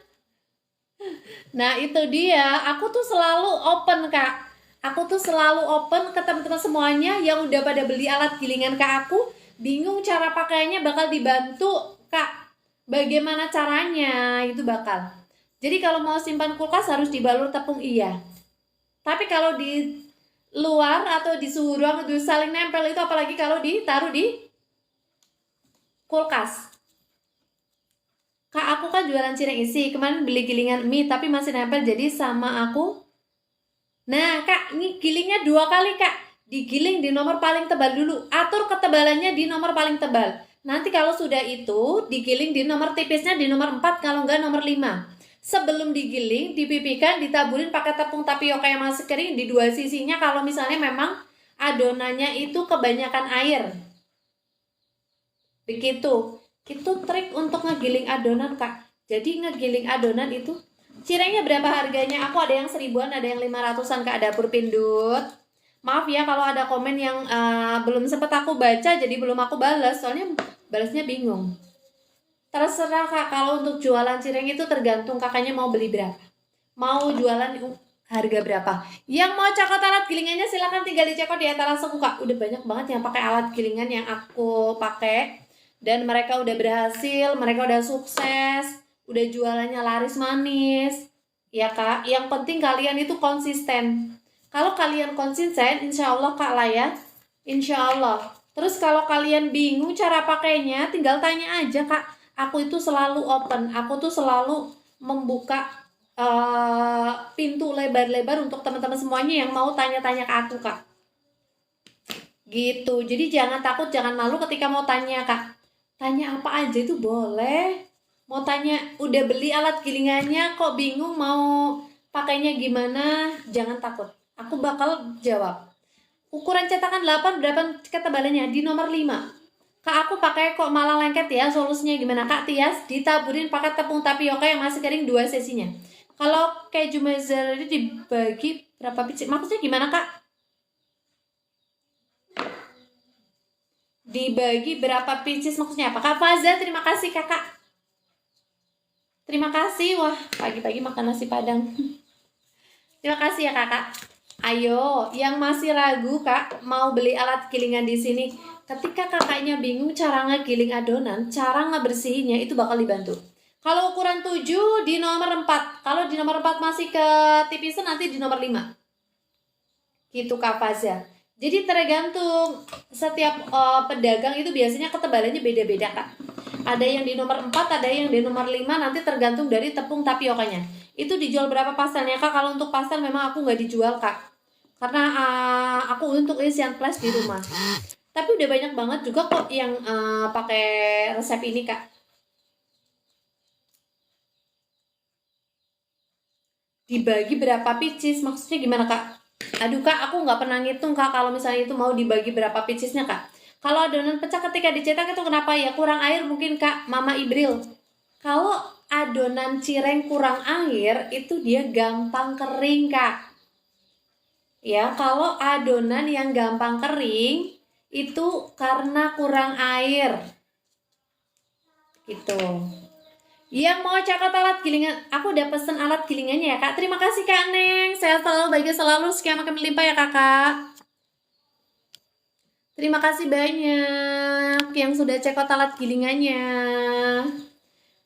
Nah itu dia, aku tuh selalu open kak. Aku tuh selalu open ke teman-teman semuanya yang udah pada beli alat gilingan ke aku, bingung cara pakainya, bakal dibantu kak. Bagaimana caranya itu bakal. Jadi kalau mau simpan kulkas harus dibalur tepung iya. Tapi kalau di luar atau di suhu ruang itu saling nempel itu, apalagi kalau ditaruh di kulkas. Kak, aku kan jualan cireng isi. Kemarin beli gilingan mie tapi masih nempel jadi sama aku. Nah, Kak, ini gilingnya 2 kali, Kak. Digiling di nomor paling tebal dulu. Atur ketebalannya di nomor paling tebal. Nanti kalau sudah itu, digiling di nomor tipisnya di nomor 4, kalau enggak nomor 5. Sebelum digiling, dipipikan, ditaburin pakai tepung tapioka yang masih kering di 2 sisinya kalau misalnya memang adonannya itu kebanyakan air. Begitu. Itu trik untuk ngegiling adonan, Kak. Jadi ngegiling adonan itu, cirengnya berapa harganya? Aku ada yang 1000-an, ada yang 500-an Kak, dapur pindut. Maaf ya kalau ada komen yang belum sempat aku baca, jadi belum aku balas. Soalnya balasnya bingung. Terserah Kak, kalau untuk jualan cireng itu tergantung kakaknya mau beli berapa. Mau jualan harga berapa. Yang mau coklat alat gilingannya silahkan tinggal dicekot di etalase Kak. Udah banyak banget yang pakai alat gilingan yang aku pakai. Dan mereka udah berhasil, mereka udah sukses, udah jualannya laris manis. Ya kak, yang penting kalian itu konsisten. Kalau kalian konsisten, insya Allah kak lah ya. Insya Allah. Terus kalau kalian bingung cara pakainya, tinggal tanya aja kak. Aku itu selalu open, aku tuh selalu membuka pintu lebar-lebar untuk teman-teman semuanya yang mau tanya-tanya ke aku kak. Gitu, jadi jangan takut, jangan malu ketika mau tanya kak. Tanya apa aja itu boleh. Mau tanya udah beli alat gilingannya kok bingung mau pakainya gimana, jangan takut. Aku bakal jawab. Ukuran cetakan 8 berapa ketebalannya? Di nomor 5. Kak, aku pakai kok malah lengket ya, solusinya gimana? Kak Tias, ditaburin pakai tepung tapioka yang masih kering 2 sesinya. Kalau keju mozzarella dibagi berapa biji? Maksudnya gimana kak? Dibagi berapa pieces maksudnya apa? Kak Faza, terima kasih kakak. Terima kasih. Wah, pagi-pagi makan nasi padang. Terima kasih ya kakak. Ayo, yang masih ragu kak mau beli alat gilingan di sini. Ketika kakaknya bingung cara ngegiling adonan, cara ngebersihinnya itu bakal dibantu. Kalau ukuran 7 di nomor 4. Kalau di nomor 4 masih ketipisan, nanti di nomor 5. Gitu Kak Faza. Jadi tergantung setiap pedagang itu biasanya ketebalannya beda-beda Kak. Ada yang di nomor 4, ada yang di nomor 5, nanti tergantung dari tepung tapiokanya. Itu dijual berapa pastelnya Kak? Kalau untuk pastel memang aku nggak dijual Kak. Karena aku untuk isian plus di rumah. Tapi udah banyak banget juga kok yang pakai resep ini Kak. Dibagi berapa pieces? Maksudnya gimana Kak? Aduh kak, aku nggak pernah ngitung kak kalau misalnya itu mau dibagi berapa piecesnya kak. Kalau adonan pecah ketika dicetak itu kenapa ya? Kurang air mungkin kak, Mama Ibril. Kalau adonan cireng kurang air itu dia gampang kering kak. Ya, kalau adonan yang gampang kering itu karena kurang air. Gitu. Yang mau cakap alat gilingan, aku udah pesen alat gilingannya ya kak. Terima kasih kak Neng, sehat selalu, bahagia selalu, sekian makin melimpah ya kakak. Terima kasih banyak yang sudah cekot alat gilingannya.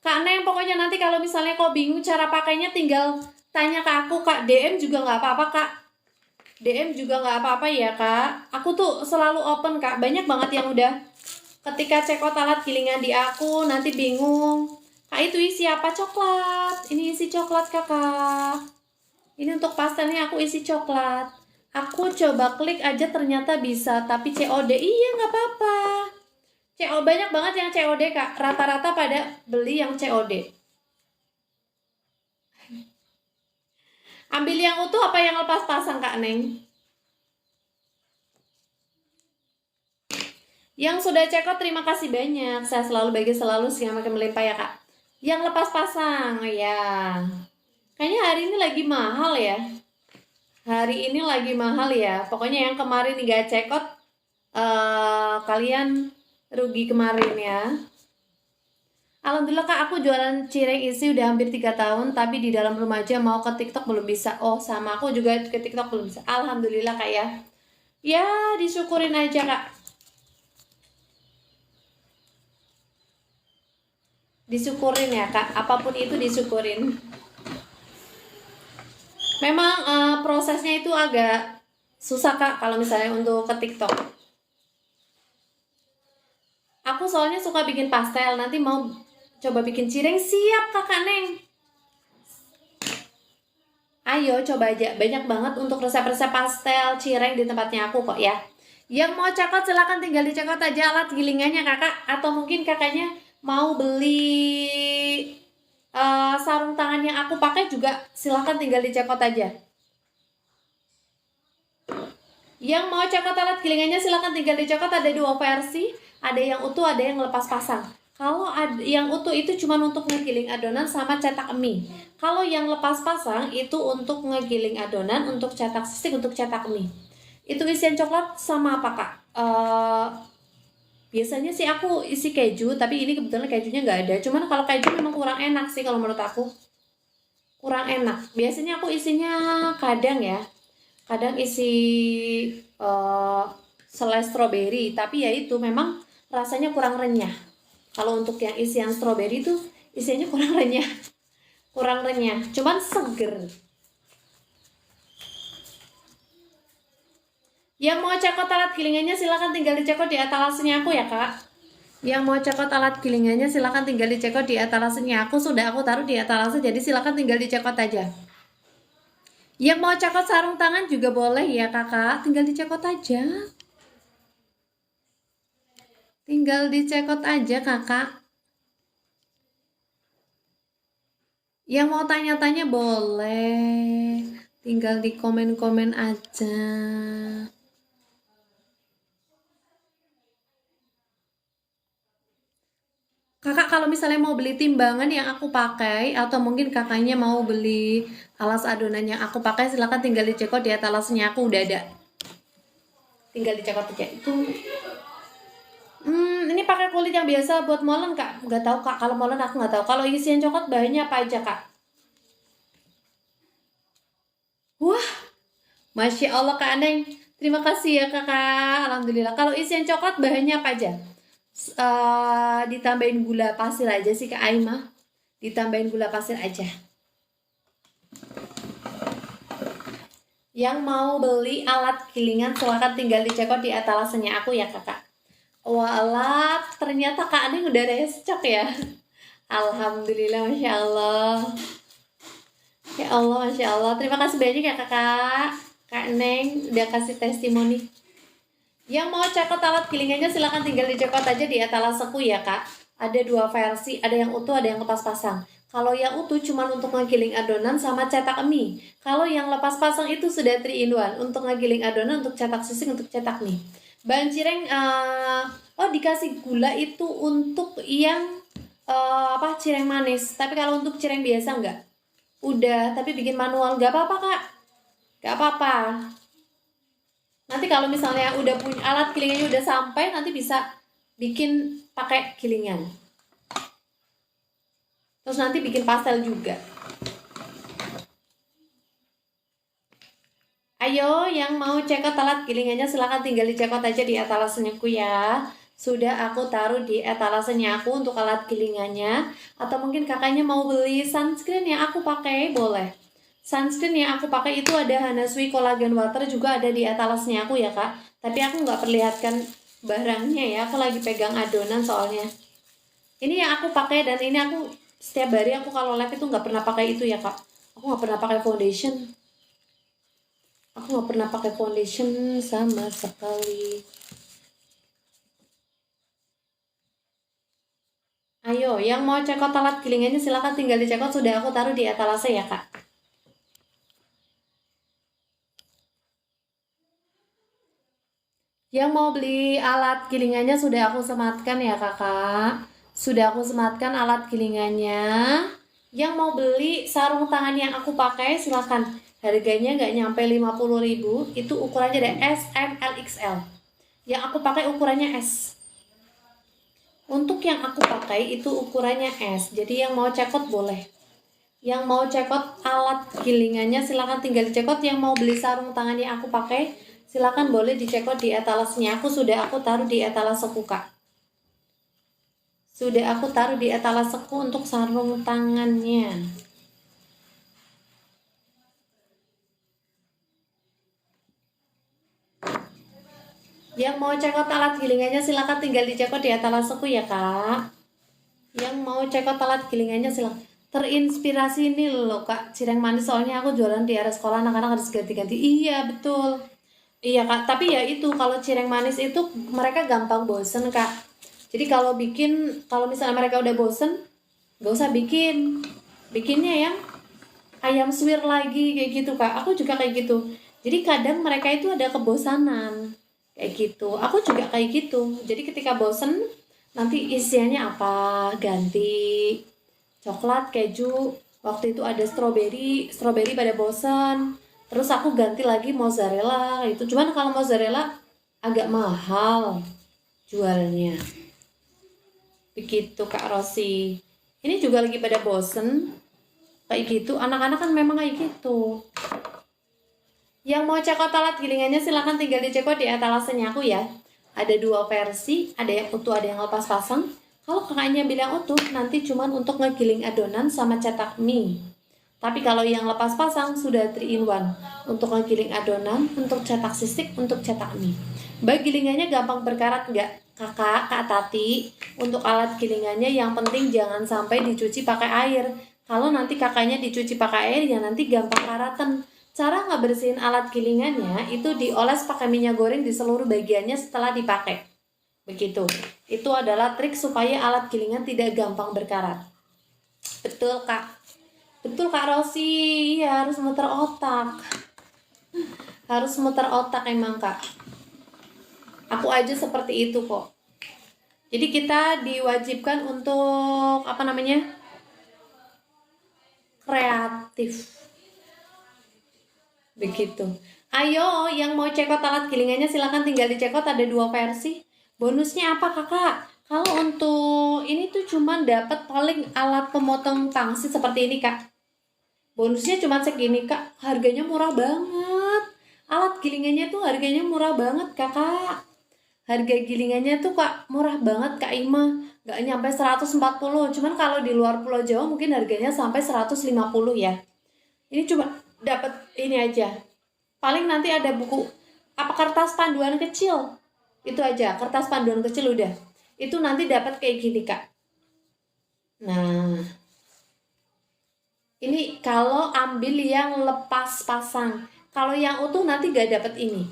Kak Neng, pokoknya nanti kalau misalnya kau bingung cara pakainya tinggal tanya ke aku kak. DM juga nggak apa-apa kak. DM juga nggak apa-apa ya kak. Aku tuh selalu open kak. Banyak banget yang udah ketika cekot alat gilingan di aku nanti bingung. Kak itu isi apa? Coklat. Ini isi coklat kakak. Ini untuk pastelnya aku isi coklat. Aku coba klik aja ternyata bisa, tapi COD. Iya nggak apa-apa. COD banyak banget yang COD kak. Rata-rata pada beli yang COD. Ambil yang utuh apa yang lepas pasang kak Neng? Yang sudah cekot terima kasih banyak. Saya selalu bagi selalu siang makin melimpah ya kak. Yang lepas pasang ya. Kayaknya hari ini lagi mahal ya. Hari ini lagi mahal ya. Pokoknya yang kemarin gak cekot kalian rugi kemarin ya. Alhamdulillah kak, aku jualan cireng isi udah hampir 3 tahun, tapi di dalam rumah aja mau ke TikTok belum bisa. Oh sama, aku juga ke TikTok belum bisa. Alhamdulillah kak ya. Ya disyukurin aja kak. Disyukurin ya kak, apapun itu disyukurin. Memang prosesnya itu agak susah kak kalau misalnya untuk ke TikTok. Aku soalnya suka bikin pastel, nanti mau coba bikin cireng. Siap kakak Neng. Ayo coba aja, banyak banget untuk resep-resep pastel cireng di tempatnya aku kok ya. Yang mau cakot silahkan tinggal dicakot aja alat gilingannya kakak. Atau mungkin kakaknya mau beli sarung tangan yang aku pakai juga silahkan tinggal dicakot aja. Yang mau cakot alat gilingannya silahkan tinggal dicakot, ada 2 versi. Ada yang utuh, ada yang lepas pasang. Kalau yang utuh itu cuma untuk ngegiling adonan sama cetak mie. Kalau yang lepas pasang itu untuk ngegiling adonan, untuk cetak stick, untuk cetak mie. Itu isian coklat sama apa kak? Biasanya sih aku isi keju, tapi ini kebetulan kejunya nggak ada. Cuman kalau keju memang kurang enak sih kalau menurut aku. Kurang enak. Biasanya aku isinya kadang ya. Kadang isi selai stroberi, tapi ya itu memang rasanya kurang renyah. Kalau untuk yang isian stroberi itu isinya kurang renyah. Kurang renyah, cuman seger. Yang mau cekot alat gilingannya silahkan tinggal dicekot di etalasenya aku ya kak. Yang mau cekot alat gilingannya silahkan tinggal dicekot di etalasenya aku. Sudah aku taruh di etalase, jadi silahkan tinggal dicekot aja. Yang mau cekot sarung tangan juga boleh ya kakak, tinggal dicekot aja. Tinggal dicekot aja kakak. Yang mau tanya-tanya boleh, tinggal di komen-komen aja. Kakak kalau misalnya mau beli timbangan yang aku pakai, atau mungkin kakaknya mau beli alas adonan yang aku pakai, silahkan tinggal dicekot di etalasenya aku udah ada. Tinggal dicekot aja. Itu ini pakai kulit yang biasa buat molen kak. Nggak tahu kak, kalau molen aku nggak tahu. Kalau isian coklat bahannya apa aja kak? Wah, Masya Allah kak Neng. Terima kasih ya kakak. Alhamdulillah. Kalau isian coklat bahannya apa aja? Ditambahin gula pasir aja sih kak Aima. Ditambahin gula pasir aja. Yang mau beli alat gilingan silahkan tinggal dicekot di etalasenya aku ya kakak. Walah, ternyata kak Neng udah restock ya. Alhamdulillah, Masya Allah. Ya Allah, Masya Allah. Terima kasih banyak ya kakak. Kak Neng udah kasih testimoni. Yang mau cekot alat gilingannya silahkan tinggal dicekot aja di etalaseku ya kak. Ada 2 versi, ada yang utuh, ada yang lepas pasang. Kalau yang utuh cuma untuk ngegiling adonan sama cetak mie. Kalau yang lepas pasang itu sudah 3 in 1 untuk ngegiling adonan, untuk cetak sising, untuk cetak mie. Bahan cireng dikasih gula itu untuk yang cireng manis. Tapi kalau untuk cireng biasa enggak. Udah, tapi bikin manual enggak apa-apa, Kak. Enggak apa-apa. Nanti kalau misalnya udah punya alat gilingannya udah sampai, nanti bisa bikin pakai gilingan. Terus nanti bikin pastel juga. Ayo yang mau cekot alat gilingannya silahkan tinggal dicekot aja di etalasenyaku ya. Sudah aku taruh di etalasenya aku untuk alat gilingannya. Atau mungkin kakaknya mau beli sunscreen yang aku pakai, boleh. Sunscreen yang aku pakai itu ada Hanasui Collagen Water, juga ada di etalasenya aku ya kak. Tapi aku nggak perlihatkan barangnya ya, aku lagi pegang adonan soalnya. Ini yang aku pakai, dan ini aku setiap hari aku kalau live itu nggak pernah pakai itu ya kak. Aku nggak pernah pakai foundation. Aku nggak pernah pakai foundation sama sekali. Ayo, yang mau cekot alat gilingannya silahkan tinggal dicekot. Sudah aku taruh di etalase ya kak. Yang mau beli alat gilingannya sudah aku sematkan ya kakak. Sudah aku sematkan alat gilingannya. Yang mau beli sarung tangan yang aku pakai silahkan. Harganya nggak nyampe 50.000. Itu ukurannya ada S, M, L, XL. Yang aku pakai ukurannya S. Untuk yang aku pakai itu ukurannya S. Jadi yang mau cekot boleh. Yang mau cekot alat gilingannya silahkan tinggal dicekot. Yang mau beli sarung tangan yang aku pakai silahkan boleh dicekot di etalasenya. Aku taruh di etalaseku kak. Sudah aku taruh di etalaseku untuk sarung tangannya. Yang mau cekot alat gilingannya silahkan tinggal dicekot di etalaseku ya kak. Yang mau cekot alat gilingannya silahkan. Terinspirasi ini loh kak, cireng manis, soalnya aku jualan di area sekolah, anak-anak harus ganti-ganti. Iya betul. Iya kak, tapi ya itu kalau cireng manis itu mereka gampang bosen kak. Jadi kalau misalnya mereka udah bosen, gak usah bikinnya yang ayam suwir lagi kayak gitu kak. Aku juga kayak gitu. Jadi kadang mereka itu ada kebosanan kayak gitu. Aku juga kayak gitu. Jadi ketika bosen, nanti isiannya apa, ganti coklat, keju. Waktu itu ada strawberry pada bosen. Terus aku ganti lagi mozzarella itu. Cuman kalau mozzarella agak mahal jualnya. Begitu Kak Rosi. Ini juga lagi pada bosen kayak gitu. Anak-anak kan memang kayak gitu. Yang mau cekot alat gilingannya silahkan tinggal dicekot di etalasenya aku ya. Ada 2 versi, ada yang utuh, ada yang lepas pasang. Kalau kakaknya bilang utuh, nanti cuman untuk ngegiling adonan sama cetak mie. Tapi kalau yang lepas pasang sudah 3 in 1. Untuk ngegiling adonan, untuk cetak sisik, untuk cetak mie. Mbak, gilingannya gampang berkarat nggak? Kak Tati, untuk alat gilingannya yang penting jangan sampai dicuci pakai air. Kalau nanti kakaknya dicuci pakai air, ya nanti gampang karatan. Cara ngebersihin alat gilingannya itu dioles pakai minyak goreng di seluruh bagiannya setelah dipakai. Begitu. Itu adalah trik supaya alat gilingan tidak gampang berkarat. Betul kak. Betul Kak Rosi, ya harus muter otak. Harus muter otak emang Kak. Aku aja seperti itu kok. Jadi kita diwajibkan untuk kreatif. Begitu. Ayo yang mau cekot alat gilingannya silahkan tinggal dicekot, ada 2 versi. Bonusnya apa kakak? Kalau untuk ini tuh cuma dapat paling alat pemotong pangsit seperti ini kak. Bonusnya cuma segini kak, harganya murah banget. Alat gilingannya tuh harganya murah banget kakak. Harga gilingannya tuh kak murah banget kak Ima. Gak nyampe 140. Cuman kalau di luar Pulau Jawa mungkin harganya sampai 150 ya. Ini cuma dapat ini aja. Paling nanti ada buku kertas panduan kecil. Itu aja, kertas panduan kecil udah. Itu nanti dapat kayak gini kak. Nah, ini kalau ambil yang lepas pasang. Kalau yang utuh nanti gak dapat ini.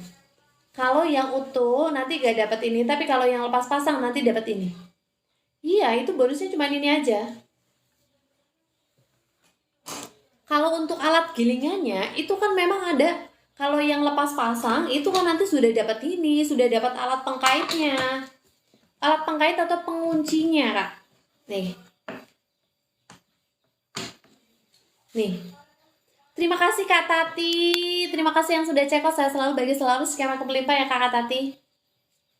Kalau yang utuh nanti gak dapat ini. Tapi kalau yang lepas pasang nanti dapat ini. Iya, itu bonusnya cuma ini aja. Kalau untuk alat gilingannya itu kan memang ada. Kalau yang lepas pasang itu kan nanti sudah dapat ini, sudah dapat alat pengkaitnya. Alat pengkait atau penguncinya, Kak. Nih. Nih. Terima kasih Kak Tati. Terima kasih yang sudah check out. Saya selalu bagi selalu skema melimpah ya Kak Tati.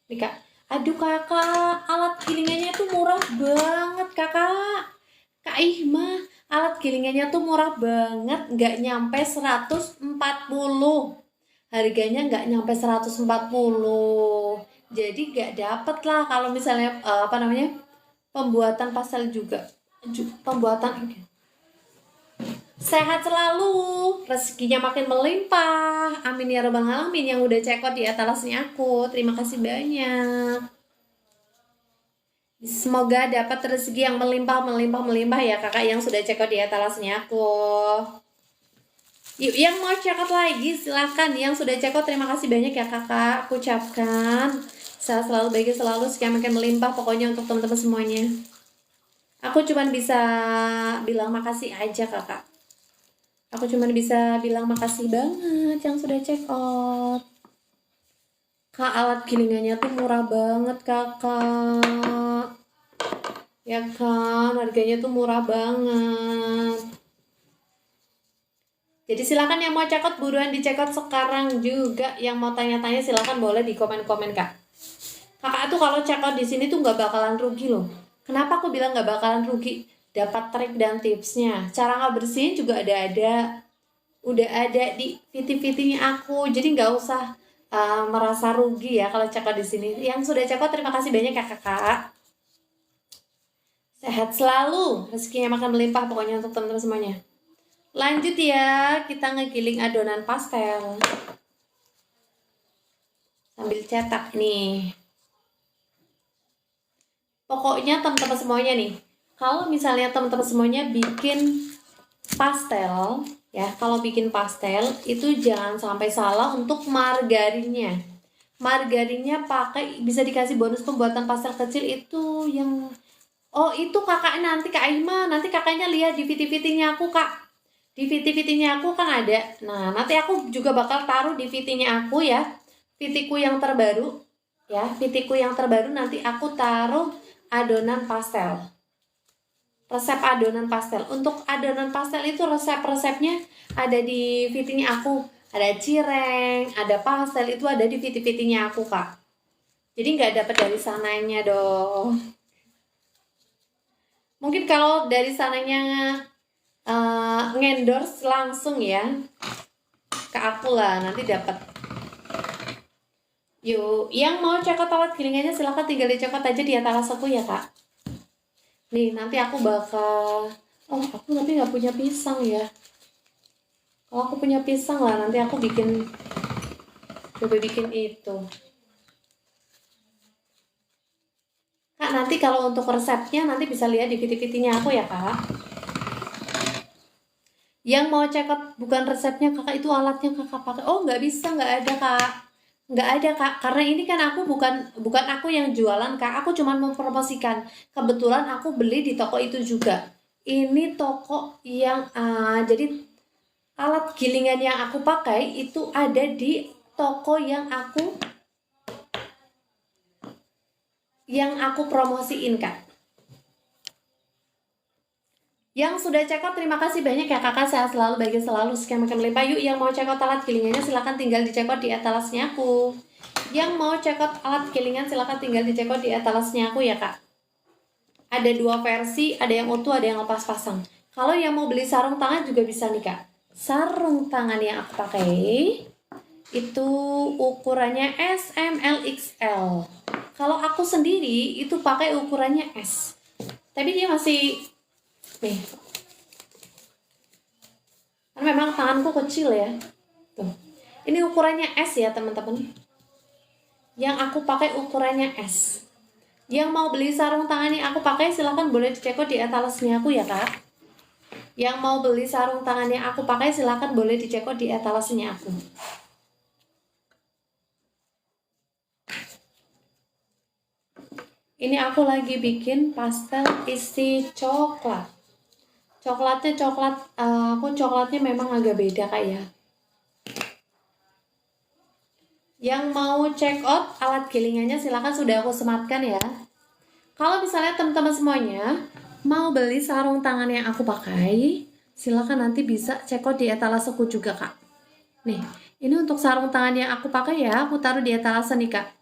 Nih Kak. Aduh Kakak, alat gilingannya tuh murah banget Kakak. Kak Ihma, alat gilingannya tuh murah banget, nggak nyampe 140. Harganya nggak nyampe 140. Jadi nggak dapet lah kalau misalnya apa namanya? Pembuatan pastel juga. Pembuatan sehat selalu, rezekinya makin melimpah. Amin ya rabbal alamin. Yang udah check out di etalasnya aku, terima kasih banyak. Semoga dapat rezeki yang melimpah ya kakak yang sudah check out di etalasnya aku. Yuk, yang mau check out lagi silahkan. Yang sudah check out terima kasih banyak ya kakak. Aku ucapkan saya selalu baik selalu, sekian makin melimpah pokoknya untuk teman-teman semuanya. Aku cuman bisa bilang makasih aja kakak. Aku cuma bisa bilang makasih banget yang sudah check out. Kak, alat gilingannya tuh murah banget kakak. Ya kan, harganya tuh murah banget. Jadi silakan yang mau check out buruan di check out sekarang juga. Yang mau tanya-tanya silakan boleh di komen-komen kak. Kakak tuh kalau check out di sini tuh nggak bakalan rugi loh. Kenapa aku bilang nggak bakalan rugi? Dapat trik dan tipsnya. Cara ngebersihin juga ada. Udah ada di VT-VT-nya aku, jadi nggak usah merasa rugi ya kalau check out di sini. Yang sudah check out terima kasih banyak ya kakak. Sehat selalu, rezekinya makan melimpah pokoknya untuk teman-teman semuanya. Lanjut ya, kita ngegiling adonan pastel sambil cetak nih. Pokoknya teman-teman semuanya nih, kalau misalnya teman-teman semuanya bikin pastel ya, kalau bikin pastel itu jangan sampai salah untuk margarinnya. Margarinnya pakai, bisa dikasih bonus pembuatan pastel kecil itu yang itu kakak nanti Kak Ima, nanti kakaknya lihat di VT-VT-nya aku kak. Di VT-VT-nya aku kan ada. Nah nanti aku juga bakal taruh di VT-nya aku ya, VT-ku yang terbaru ya, VT-ku yang terbaru nanti aku taruh adonan pastel, resep adonan pastel. Untuk adonan pastel itu resep-resepnya ada di VT-nya aku. Ada cireng, ada pastel, itu ada di VT-VT-nya aku kak. Jadi nggak dapat dari sananya dong. Mungkin kalau dari sananya ngendorse langsung ya ke aku lah, nanti dapat. Yuk, yang mau check out alat gilingannya silahkan tinggal di check out aja di atas aku ya kak. Nih nanti aku bakal aku tapi nggak punya pisang ya. Kalau aku punya pisang lah nanti aku coba bikin itu kak. Nanti kalau untuk resepnya nanti bisa lihat di VT-VT-nya aku ya kak. Yang mau check out bukan resepnya kakak, itu alatnya kakak pakai. Nggak bisa, nggak ada kak. Nggak ada kak, karena ini kan aku bukan aku yang jualan kak, aku cuma mempromosikan. Kebetulan aku beli di toko itu juga. Ini toko yang jadi alat gilingan yang aku pakai itu ada di toko yang aku promosiin kak. Yang sudah check out terima kasih banyak ya kakak, saya selalu bagi selalu, sekian makan melimpah. Yuk yang mau check out alat gilingannya silahkan tinggal di check out di etalasnya aku. Yang mau check out alat gilingan silahkan tinggal di check out di etalasnya aku ya kak. Ada dua versi, ada yang utuh, ada yang lepas pasang. Kalau yang mau beli sarung tangan juga bisa nih kak. Sarung tangan yang aku pakai itu ukurannya S, M, L, XL. Kalau aku sendiri itu pakai ukurannya S. Tapi dia masih nih, kan memang tanganku kecil ya. Tuh. Ini ukurannya S ya teman-teman. Yang aku pakai ukurannya S. Yang mau beli sarung tangan yang aku pakai silahkan boleh dicek di etalasnya aku ya kak. Yang mau beli sarung tangan yang aku pakai silahkan boleh dicek di etalasnya aku. Ini aku lagi bikin pastel isi coklat. Coklatnya aku coklatnya memang agak beda Kak ya. Yang mau check out alat gilingannya silakan, sudah aku sematkan ya. Kalau misalnya teman-teman semuanya mau beli sarung tangan yang aku pakai, silakan nanti bisa check out di etalaseku juga Kak. Nih, ini untuk sarung tangan yang aku pakai ya, aku taruh di etalase nih Kak.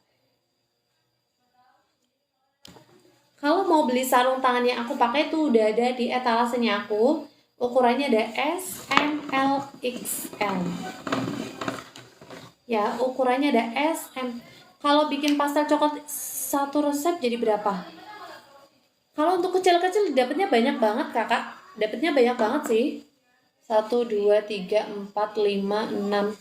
Kalau mau beli sarung tangan yang aku pakai tuh udah ada di etalasenya aku. Ukurannya ada S, M, L, XL. Ya, ukurannya ada S, M. Kalau bikin pastel coklat satu resep jadi berapa? Kalau untuk kecil-kecil dapatnya banyak banget kakak. Dapatnya banyak banget sih. 1, 2, 3, 4, 5, 6,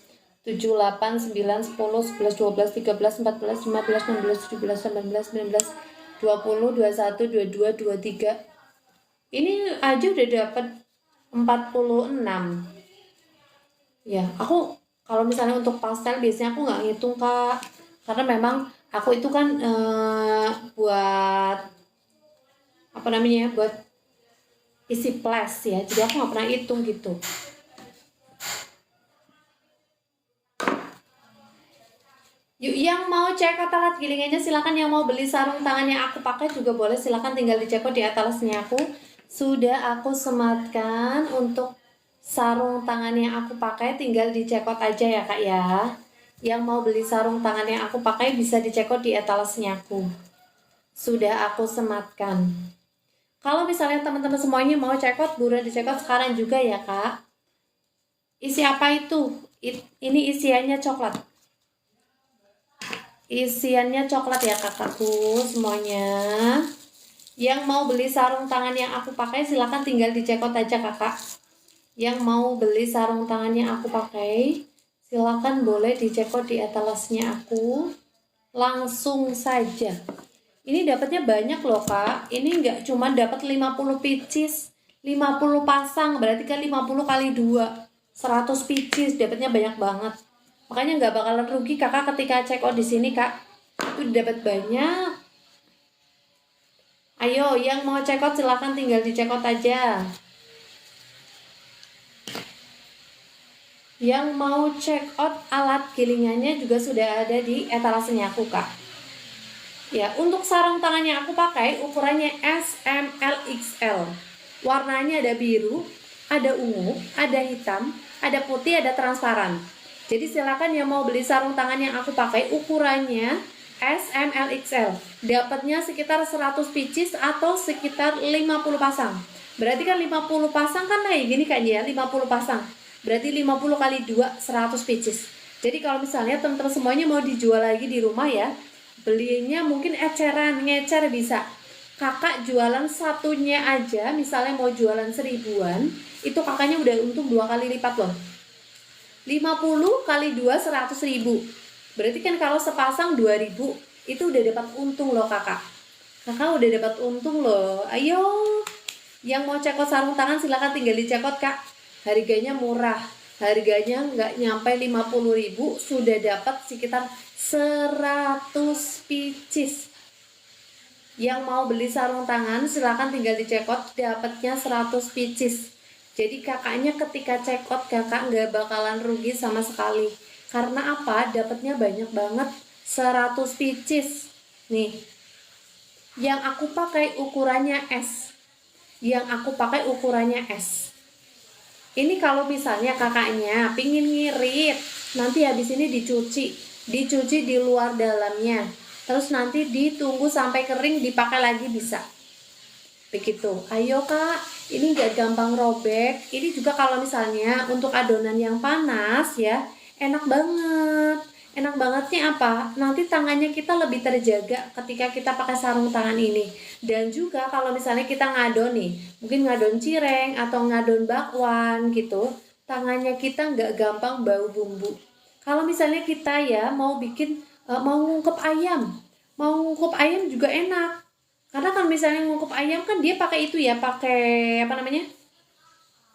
7, 8, 9, 10, 11, 12, 13, 14, 15, 16, 17, 18, 19, 20, 21, 22, 23. Ini aja udah dapat 46. Ya, aku kalau misalnya untuk pastel biasanya aku nggak ngitung kak, karena memang aku itu kan buat apa namanya, buat isi flash ya, jadi aku nggak pernah hitung gitu. Yuk, yang mau cek alat gilingannya silakan, yang mau beli sarung tangan yang aku pakai juga boleh, silakan tinggal dicek di atasnya aku. Sudah aku sematkan untuk sarung tangan yang aku pakai, tinggal dicekot aja ya kak ya. Yang mau beli sarung tangan yang aku pakai bisa dicekot di etalasnya aku. Sudah aku sematkan. Kalau misalnya teman-teman semuanya mau cekot, buruan dicekot sekarang juga ya kak. Isi apa itu? Ini isiannya coklat. Isiannya coklat ya kakakku semuanya. Yang mau beli sarung tangan yang aku pakai silahkan tinggal dicekot aja kakak. Yang mau beli sarung tangan yang aku pakai silahkan boleh dicekot di etalasnya aku langsung saja. Ini dapatnya banyak loh kak. Ini nggak cuma dapat 50 pieces, 50 pasang, berarti kan 50 kali 2, 100 pieces, dapatnya banyak banget. Makanya nggak bakalan rugi kakak ketika check out di sini kak. Itu dapat banyak. Ayo, yang mau check out silahkan tinggal di check out aja. Yang mau check out alat gilingannya juga sudah ada di etalasenya aku kak. Ya, untuk sarung tangan yang aku pakai ukurannya S, M, L, XL. Warnanya ada biru, ada ungu, ada hitam, ada putih, ada transparan. Jadi silakan yang mau beli sarung tangan yang aku pakai ukurannya S, M, L, XL. Dapatnya sekitar 100 pieces atau sekitar 50 pasang. Berarti kan 50 pasang kan kayak gini kan ya, 50 pasang. Berarti 50 kali 2, 100 pieces. Jadi kalau misalnya teman-teman semuanya mau dijual lagi di rumah ya, belinya mungkin eceran, ngecer bisa. Kakak jualan satunya aja, misalnya mau jualan 1000-an, itu kakaknya udah untung 2 kali lipat loh. 50 kali 2, 100.000. Berarti kan kalau sepasang 2.000, itu udah dapat untung loh kakak. Kakak udah dapat untung loh. Ayo, yang mau cekot sarung tangan silahkan tinggal dicekot kak. Harganya murah. Harganya nggak nyampe 50.000, sudah dapat sekitar 100 pieces. Yang mau beli sarung tangan silahkan tinggal dicekot, dapatnya 100 pieces. Jadi kakaknya ketika cekot kakak nggak bakalan rugi sama sekali. Karena apa? Dapatnya banyak banget, 100 pieces. Nih, yang aku pakai ukurannya S. Yang aku pakai ukurannya S. Ini kalau misalnya kakaknya pingin ngirit, nanti habis ini dicuci di luar dalamnya. Terus nanti ditunggu sampai kering, dipakai lagi bisa. Begitu. Ayo kak, ini gak gampang robek. Ini juga kalau misalnya untuk adonan yang panas ya, enak banget. Enak bangetnya apa? Nanti tangannya kita lebih terjaga ketika kita pakai sarung tangan ini. Dan juga kalau misalnya kita ngadon nih, mungkin ngadon cireng atau ngadon bakwan gitu, tangannya kita nggak gampang bau bumbu. Kalau misalnya kita ya mau bikin, mau ngungkep ayam juga enak. Karena kan misalnya ngungkep ayam kan dia pakai itu ya, pakai apa namanya?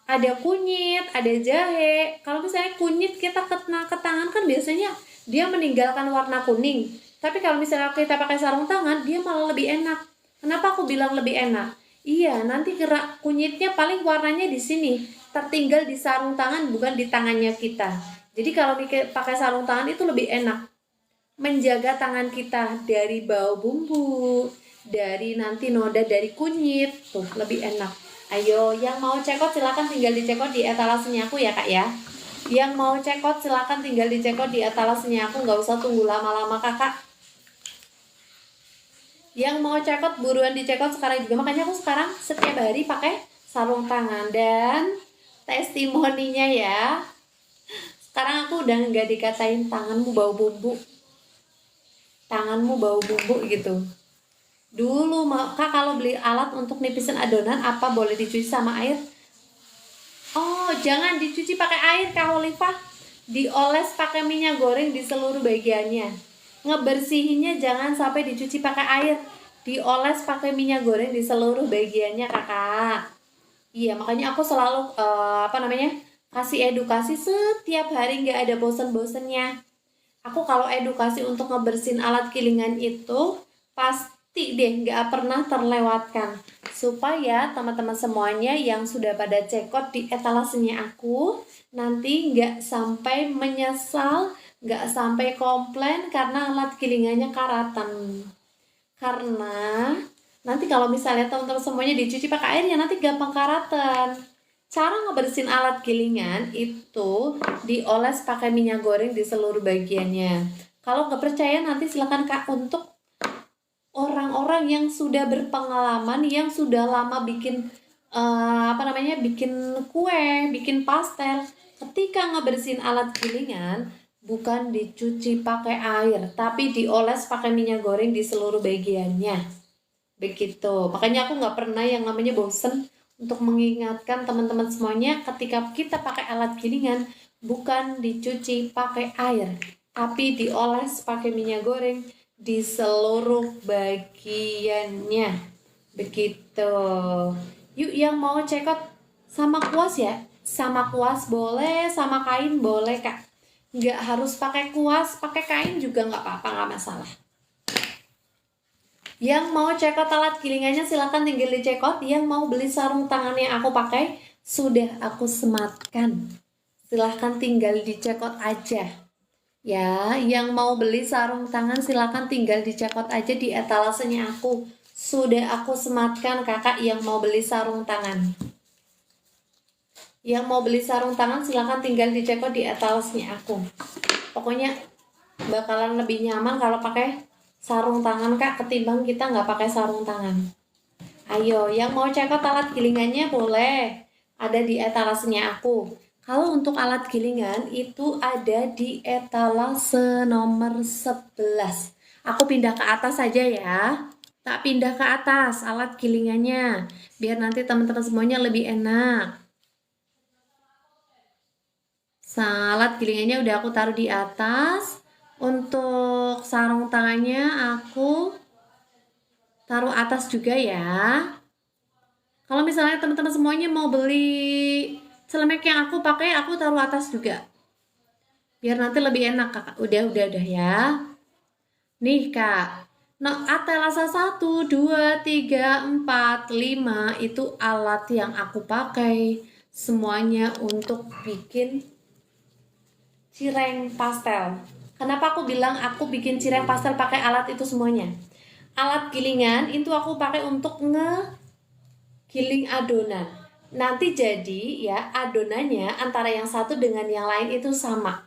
Ada kunyit, ada jahe. Kalau misalnya kunyit kita kena ke tangan kan biasanya dia meninggalkan warna kuning. Tapi kalau misalnya kita pakai sarung tangan, dia malah lebih enak. Kenapa aku bilang lebih enak? Iya, nanti gerak kunyitnya paling warnanya di sini, tertinggal di sarung tangan bukan di tangannya kita. Jadi kalau pakai sarung tangan itu lebih enak menjaga tangan kita dari bau bumbu, dari nanti noda dari kunyit, tuh lebih enak. Ayo, yang mau cekot silakan tinggal dicekot di etalasenya aku ya kak ya. Yang mau cekot silakan tinggal dicekot di etalasenya aku, nggak usah tunggu lama-lama kakak. Yang mau cekot buruan dicekot sekarang juga, makanya aku sekarang setiap hari pakai sarung tangan. Dan testimoninya ya, sekarang aku udah nggak dikatain tanganmu bau bumbu, tanganmu bau bumbu gitu. Dulu kak kalau beli alat untuk nipisin adonan apa boleh dicuci sama air? Oh, jangan dicuci pakai air kak Olivia, dioles pakai minyak goreng di seluruh bagiannya. Ngebersihinnya jangan sampai dicuci pakai air, dioles pakai minyak goreng di seluruh bagiannya kakak. Iya, makanya aku selalu kasih edukasi setiap hari, nggak ada bosen-bosennya. Aku kalau edukasi untuk ngebersihin alat kilingan itu pasti deh nggak pernah terlewatkan, supaya teman-teman semuanya yang sudah pada cekot di etalasenya aku nanti nggak sampai menyesal, nggak sampai komplain karena alat kilingannya karatan. Karena nanti kalau misalnya teman-teman semuanya dicuci pakai air ya nanti gampang karatan. Cara ngebersihin alat gilingan itu dioles pakai minyak goreng di seluruh bagiannya. Kalau nggak percaya nanti silakan kak, untuk orang-orang yang sudah berpengalaman, yang sudah lama bikin bikin kue, bikin pastel. Ketika ngebersihin alat gilingan, bukan dicuci pakai air, tapi dioles pakai minyak goreng di seluruh bagiannya. Begitu. Makanya aku nggak pernah yang namanya bosen untuk mengingatkan teman-teman semuanya, ketika kita pakai alat gilingan bukan dicuci pakai air, tapi dioles pakai minyak goreng di seluruh bagiannya. Begitu. Yuk yang mau cekot sama kuas ya, sama kuas boleh, sama kain boleh kak. Nggak harus pakai kuas, pakai kain juga nggak apa-apa, nggak masalah. Yang mau cekot alat gilingannya silahkan tinggal dicekot. Yang mau beli sarung tangan yang aku pakai sudah aku sematkan, silahkan tinggal dicekot aja ya. Yang mau beli sarung tangan silahkan tinggal dicekot aja di etalasenya aku, sudah aku sematkan kakak. Yang mau beli sarung tangan, yang mau beli sarung tangan silahkan tinggal dicekot di etalasnya aku. Pokoknya bakalan lebih nyaman kalau pakai sarung tangan kak, ketimbang kita nggak pakai sarung tangan. Ayo, yang mau cekot alat gilingannya boleh ada di etalasenya aku. Kalau untuk alat gilingan itu ada di etalase nomor 11. Aku pindah ke atas saja ya. Tak pindah ke atas alat gilingannya, biar nanti teman-teman semuanya lebih enak. Alat gilingannya udah aku taruh di atas. Untuk sarung tangannya aku taruh atas juga ya. Kalau misalnya teman-teman semuanya mau beli celemek yang aku pakai, aku taruh atas juga, biar nanti lebih enak kakak. Udah ya. Nih kak, nah atelasa 1, 2, 3, 4, 5 itu alat yang aku pakai semuanya untuk bikin cireng pastel. Kenapa aku bilang aku bikin cireng pastel pakai alat itu semuanya? Alat gilingan itu aku pakai untuk ngegiling adonan. Nanti jadi ya adonannya antara yang satu dengan yang lain itu sama.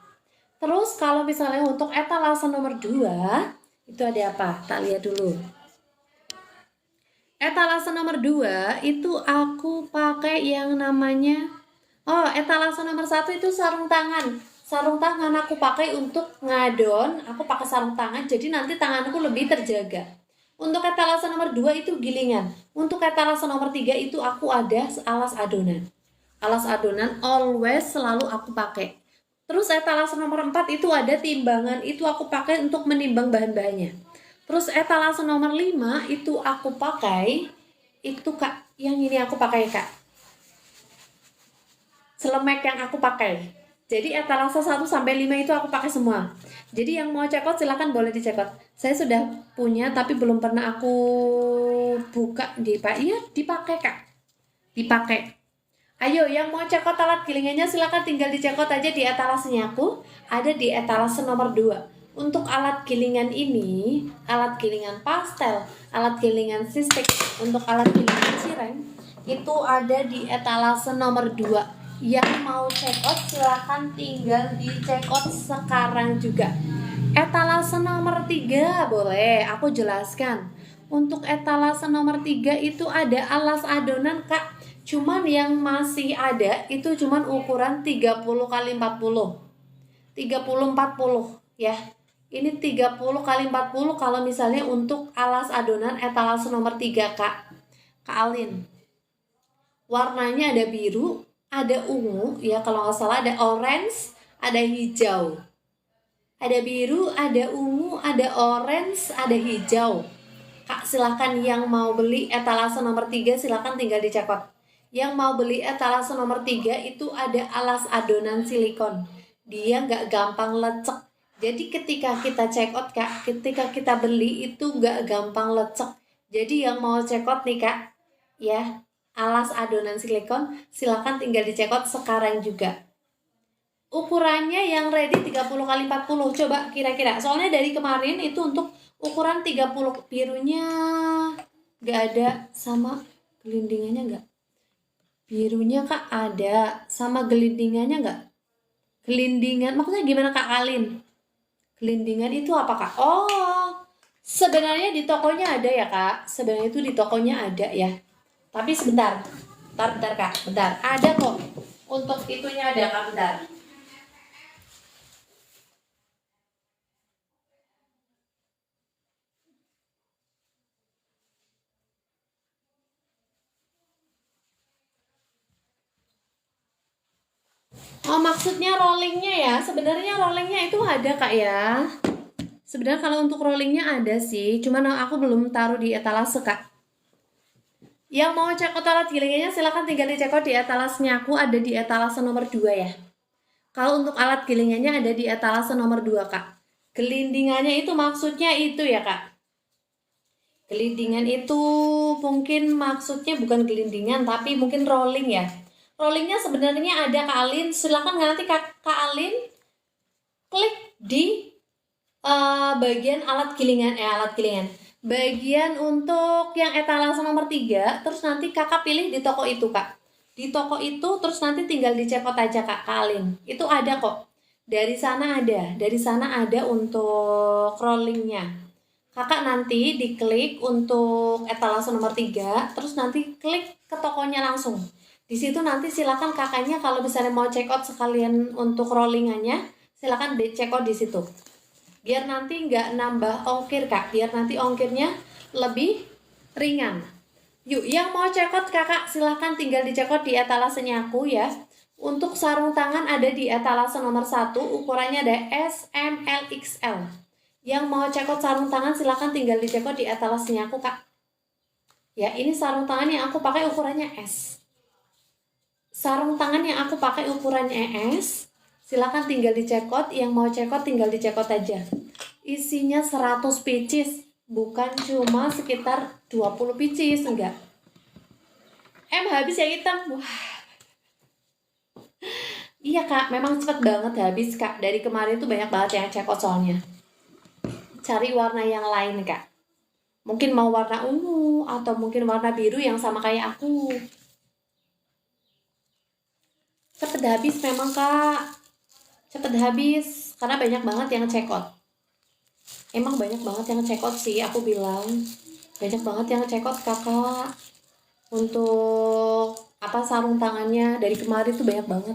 Terus kalau misalnya untuk etalase nomor 2 itu ada apa? Tak lihat dulu. Etalase nomor 2 itu aku pakai yang namanya, etalase nomor 1 itu sarung tangan. Sarung tangan aku pakai untuk ngadon, aku pakai sarung tangan, jadi nanti tanganku lebih terjaga. Untuk etalase nomor 2 itu gilingan. Untuk etalase nomor 3 itu aku ada alas adonan. Alas adonan always selalu aku pakai. Terus etalase nomor 4 itu ada timbangan, itu aku pakai untuk menimbang bahan-bahannya. Terus etalase nomor 5 itu aku pakai, itu kak, yang ini aku pakai kak, celemek yang aku pakai. Jadi etalase 1 sampai 5 itu aku pakai semua. Jadi yang mau check out silahkan boleh di check out. Saya sudah punya tapi belum pernah aku buka di Pak. Iya, dipakai Kak. Dipakai. Ayo yang mau check out alat gilingannya silahkan tinggal di check out aja di etalasenya aku. Ada di etalase nomor 2. Untuk alat gilingan ini, alat gilingan pastel, alat gilingan sistik, untuk alat gilingan cireng itu ada di etalase nomor 2. Yang mau check out silahkan tinggal di check out sekarang juga. Etalase nomor 3 boleh aku jelaskan. Untuk etalase nomor 3 itu ada alas adonan Kak. Cuman yang masih ada itu cuman ukuran 30 kali 40. 30-40 ya. Ini 30 kali 40 kalau misalnya untuk alas adonan etalase nomor 3 Kak. Kak Alin. Warnanya ada biru, ada ungu ya, kalau nggak salah ada orange, ada hijau. Ada biru, ada ungu, ada orange, ada hijau. Kak silahkan yang mau beli etalase nomor 3 silahkan tinggal dicekot. Yang mau beli etalase nomor 3 itu ada alas adonan silikon. Dia nggak gampang lecek. Jadi ketika kita check out Kak, ketika kita beli itu nggak gampang lecek. Jadi yang mau check out nih Kak, ya alas adonan silikon silahkan tinggal di check out sekarang juga. Ukurannya yang ready 30 kali 40 coba kira-kira. Soalnya dari kemarin itu untuk ukuran 30 birunya nggak ada sama gelindingannya nggak. Birunya Kak ada sama gelindingannya nggak. Gelindingan maksudnya gimana Kak Alin? Gelindingan itu apa Kak? Oh, sebenarnya di tokonya ada ya Kak. Sebenarnya itu di tokonya ada ya. Tapi sebentar. Bentar Kak, bentar. Ada kok. Untuk itunya ada Kak, bentar. Oh, maksudnya rollingnya ya. Sebenarnya rollingnya itu ada Kak ya. Sebenarnya kalau untuk rollingnya ada sih. Cuman aku belum taruh di etalase Kak. Yang mau cek out alat gilingannya silahkan tinggal dicek out di etalasenya. Aku ada di etalase nomor 2 ya. Kalau untuk alat gilingannya ada di etalase nomor 2 Kak. Gelindingannya itu maksudnya itu ya Kak. Gelindingan itu mungkin maksudnya bukan gelindingan tapi mungkin rolling ya. Rollingnya sebenarnya ada Kak Alin. Silakan nanti Kak Alin klik di bagian alat gilingan. Bagian untuk yang etalase nomor 3, terus nanti kakak pilih di toko itu Kak. Di toko itu terus nanti tinggal dicek out aja Kak Alin. Itu ada kok. Dari sana ada untuk rollingnya. Kakak nanti diklik untuk etalase nomor 3, terus nanti klik ke tokonya langsung. Di situ nanti silakan kakaknya kalau misalnya mau check out sekalian untuk rollingannya, silakan di check out di situ. Biar nanti nggak nambah ongkir Kak, biar nanti ongkirnya lebih ringan. Yuk, yang mau check out kakak silahkan tinggal di check out di etalasenya aku ya. Untuk sarung tangan ada di etalase nomor 1, ukurannya ada S, M, L, XL. Yang mau check out sarung tangan silahkan tinggal di check out di etalasenya aku Kak. Ya, ini sarung tangan yang aku pakai ukurannya S. Sarung tangan yang aku pakai ukurannya S. Silakan tinggal di check out, yang mau check out tinggal di check out aja. Isinya 100 pieces, bukan cuma sekitar 20 pieces, enggak. Habis yang hitam. Wah. Iya Kak, memang cepet banget habis Kak. Dari kemarin tuh banyak banget yang check out soalnya. Cari warna yang lain Kak. Mungkin mau warna ungu atau mungkin warna biru yang sama kayak aku. Cepet habis memang Kak. Cepet habis karena banyak banget yang check out. Emang banyak banget yang check out sih, aku bilang banyak banget yang check out kakak. Untuk sarung tangannya dari kemarin tuh banyak banget.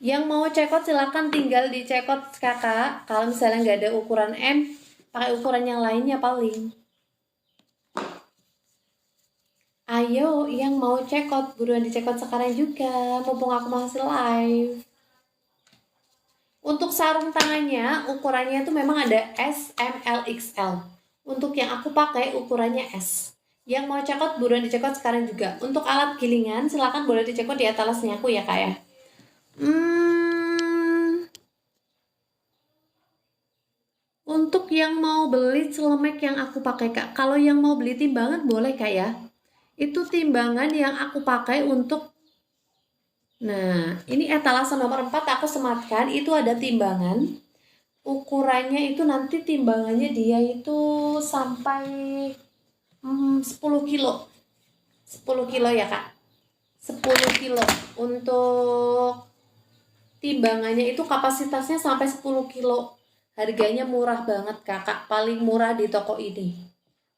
Yang mau check out silahkan tinggal di check out kakak. Kalau misalnya nggak ada ukuran M, pakai ukuran yang lainnya paling. Ayo yang mau check out buruan di check out sekarang juga, mumpung aku masih live. Untuk sarung tangannya, ukurannya itu memang ada S, M, L, XL. Untuk yang aku pakai ukurannya S. Yang mau check out, buruan di check out sekarang juga. Untuk alat gilingan, silakan boleh di check out di etalasnya aku ya Kak ya. Untuk yang mau beli celemek yang aku pakai Kak, kalau yang mau beli timbangan boleh Kak ya. Itu timbangan yang aku pakai untuk, nah ini etalase nomor 4 aku sematkan, itu ada timbangan. Ukurannya itu nanti timbangannya dia itu sampai 10 kilo. 10 kilo ya Kak. 10 kilo. Untuk timbangannya itu kapasitasnya sampai 10 kilo. Harganya murah banget Kakak, paling murah di toko ini.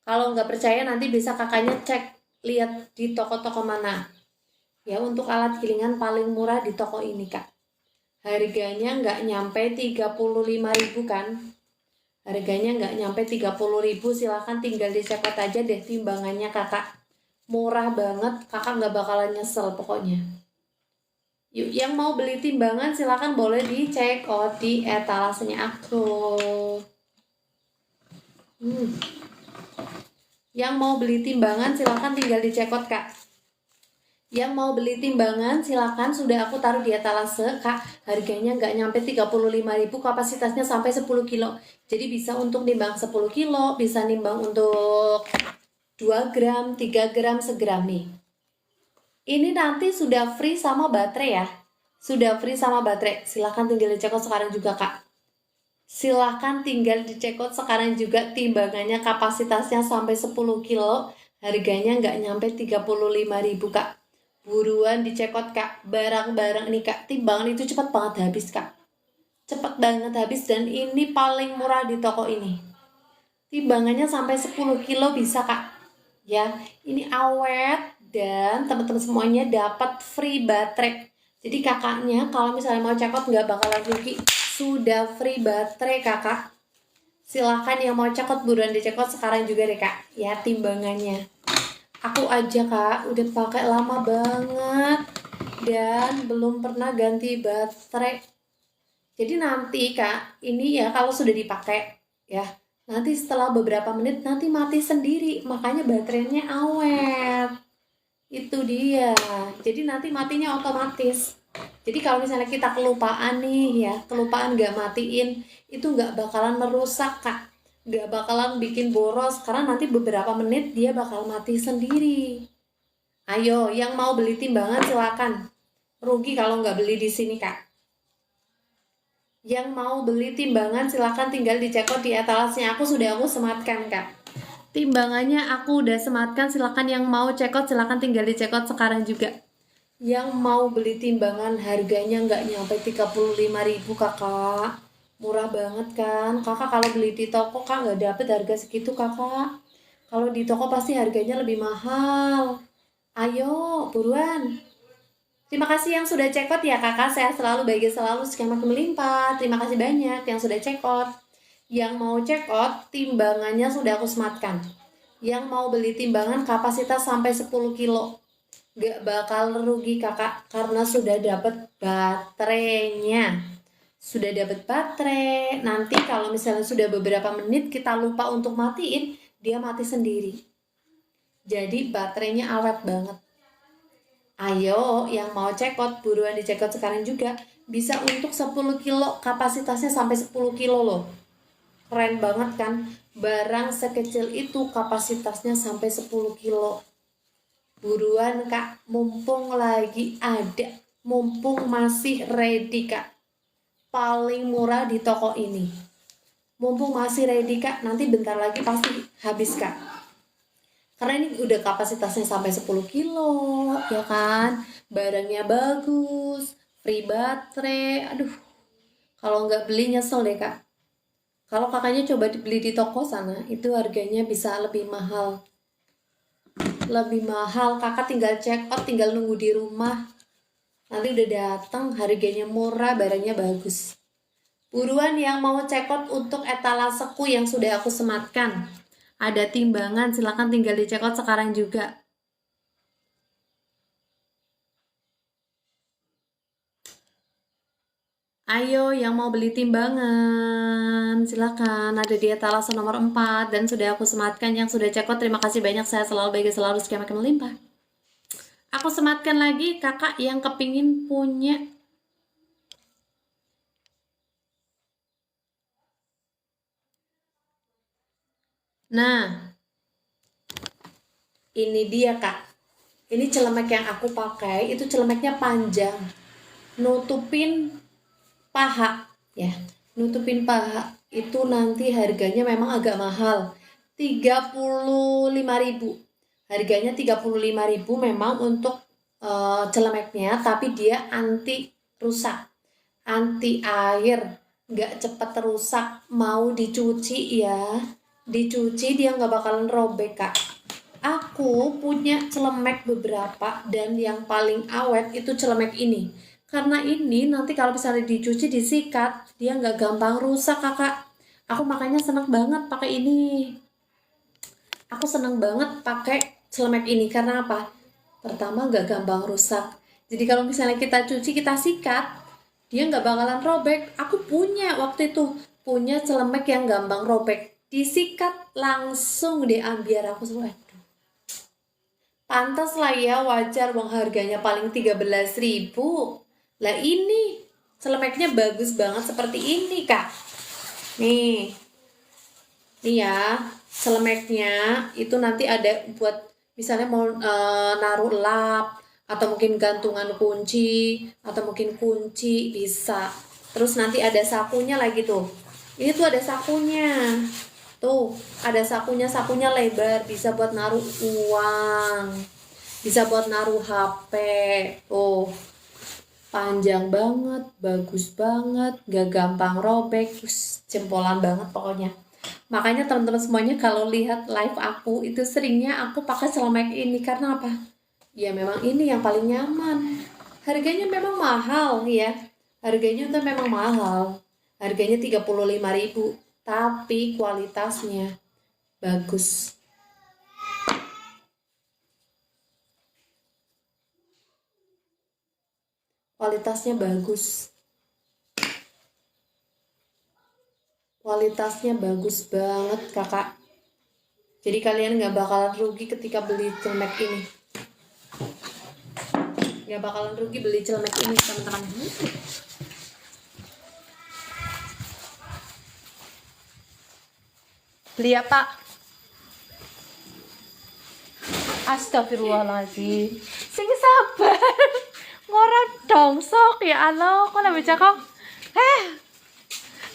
Kalau nggak percaya nanti bisa kakaknya cek, lihat di toko-toko mana. Ya untuk alat gilingan paling murah di toko ini Kak. Harganya nggak nyampe 35.000 kan. Harganya nggak nyampe 30.000, silahkan tinggal dicekot aja deh timbangannya Kakak. Murah banget, Kakak nggak bakalan nyesel pokoknya. Yuk, yang mau beli timbangan silahkan boleh dicek di etalasenya aku. Yang mau beli timbangan silahkan tinggal dicekot Kak. Yang mau beli timbangan silahkan, sudah aku taruh di etalase Kak. Harganya nggak nyampe 35.000, kapasitasnya sampai 10 kilo. Jadi bisa untuk nimbang 10 kilo, bisa nimbang untuk 2 gram, 3 gram, segram nih. Ini nanti sudah free sama baterai ya. Sudah free sama baterai. Silahkan tinggal dicekot sekarang juga Kak. Silahkan tinggal dicekot sekarang juga, timbangannya kapasitasnya sampai 10 kilo. Harganya nggak nyampe 35.000 Kak. Buruan dicekot Kak. Barang-barang ini Kak, timbangan itu cepat banget habis Kak. Cepat banget habis dan ini paling murah di toko ini. Timbangannya sampai 10 kilo bisa Kak. Ya, ini awet dan teman-teman semuanya dapat free baterai. Jadi kakaknya kalau misalnya mau cekot nggak bakalan rugi. Sudah free baterai Kakak. Silahkan yang mau cekot buruan dicekot sekarang juga deh Kak. Ya timbangannya. Aku aja Kak udah pakai lama banget dan belum pernah ganti baterai. Jadi nanti Kak, ini ya kalau sudah dipakai ya, nanti setelah beberapa menit nanti mati sendiri, makanya baterainya awet. Itu dia. Jadi nanti matinya otomatis. Jadi kalau misalnya kita kelupaan nih ya, kelupaan nggak matiin, itu nggak bakalan merusak Kak. Nggak bakalan bikin boros, karena nanti beberapa menit dia bakal mati sendiri. Ayo, yang mau beli timbangan silakan. Rugi kalau nggak beli di sini Kak. Yang mau beli timbangan silahkan tinggal dicekot di etalasnya. Aku sematkan Kak. Timbangannya aku udah sematkan, silahkan yang mau cekot silahkan tinggal dicekot sekarang juga. Yang mau beli timbangan harganya nggak nyampe 35.000 Kakak. Murah banget kan. Kakak kalau beli di toko Kak nggak dapet harga segitu Kakak. Kalau di toko pasti harganya lebih mahal. Ayo buruan. Terima kasih yang sudah cekot ya Kakak, sehat selalu, bahagia selalu, sekian makin melimpah. Terima kasih banyak yang sudah cekot. Yang mau cekot, timbangannya sudah aku sematkan. Yang mau beli timbangan kapasitas sampai 10 kilo. Gak bakal rugi Kakak, karena sudah dapat baterainya. Sudah dapat baterai, nanti kalau misalnya sudah beberapa menit kita lupa untuk matiin, dia mati sendiri. Jadi baterainya awet banget. Ayo, yang mau cekot, buruan dicekot sekarang juga. Bisa untuk 10 kilo, kapasitasnya sampai 10 kilo loh. Keren banget kan? Barang sekecil itu kapasitasnya sampai 10 kilo. Buruan Kak, mumpung lagi ada. Mumpung masih ready Kak. Paling murah di toko ini. Mumpung masih ready Kak, nanti bentar lagi pasti habis Kak. Karena ini udah kapasitasnya sampai 10 kilo, ya kan? Barangnya bagus, free baterai. Aduh, kalau nggak beli nyesel deh, Kak. Kalau kakaknya coba beli di toko sana, itu harganya bisa lebih mahal. Lebih mahal, kakak tinggal check out, tinggal nunggu di rumah. Nanti udah datang, harganya murah, barangnya bagus. Buruan yang mau check out untuk etalaseku yang sudah aku sematkan. Ada timbangan, silakan tinggal dicekot sekarang juga. Ayo yang mau beli timbangan, silakan. Ada di etalase nomor 4 dan sudah aku sematkan. Yang sudah cekot, terima kasih banyak. Saya selalu bahagia selalu, sekian makin melimpah. Aku sematkan lagi kakak yang kepingin punya. Nah, ini dia Kak. Ini celemek yang aku pakai, itu celemeknya panjang. Nutupin paha ya. Nutupin paha itu nanti harganya memang agak mahal. 35.000. Harganya 35.000 memang untuk celemeknya, tapi dia anti rusak, anti air, nggak cepet rusak. Mau dicuci ya, dicuci dia nggak bakalan robek Kak. Aku punya celemek beberapa dan yang paling awet itu celemek ini. Karena ini nanti kalau misalnya dicuci disikat, dia nggak gampang rusak Kakak. Aku makanya seneng banget pakai ini. Aku seneng banget pakai celemek ini karena apa? Pertama nggak gampang rusak. Jadi kalau misalnya kita cuci kita sikat, dia nggak bakalan robek. Aku punya waktu itu punya celemek yang gampang robek. Disikat langsung diambil aku semua. Pantas lah ya, wajar wong harganya paling 13.000. Lah ini celemeknya bagus banget seperti ini Kak. Nih. Nih ya, celemeknya itu nanti ada buat misalnya mau naruh lap atau mungkin gantungan kunci atau mungkin kunci bisa. Terus nanti ada sakunya lagi tuh. Ini tuh ada sakunya. Tuh, ada sakunya lebar, bisa buat naruh uang, bisa buat naruh HP. Tuh, panjang banget, bagus banget, gak gampang robek, jempolan banget pokoknya. Makanya teman-teman semuanya kalau lihat live aku, itu seringnya aku pakai celemek ini. Karena apa? Ya memang ini yang paling nyaman. Harganya memang mahal ya. Harganya tuh memang mahal. Harganya 35.000. Tapi kualitasnya bagus. Kualitasnya bagus. Kualitasnya bagus banget Kakak. Jadi kalian gak bakalan rugi ketika beli celemek ini. Gak bakalan rugi beli celemek ini teman-teman. Beli apa? Astagfirullahaladzim. Sing sabar. Ngorok dong sok ya Allah. Kok lebih cakap?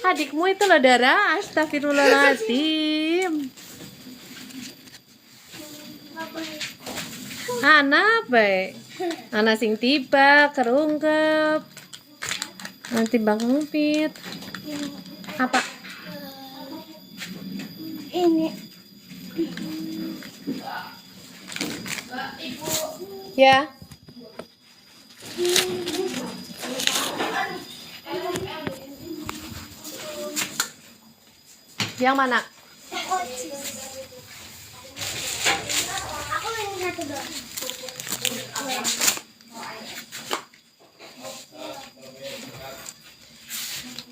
Adikmu itu loh Dara. Astagfirullahaladzim. Anak baik. Anak sing tiba kerungkep. Nanti bang ngumpit. Apa? Ini. Ya. Yang mana? Aku yang satu doang.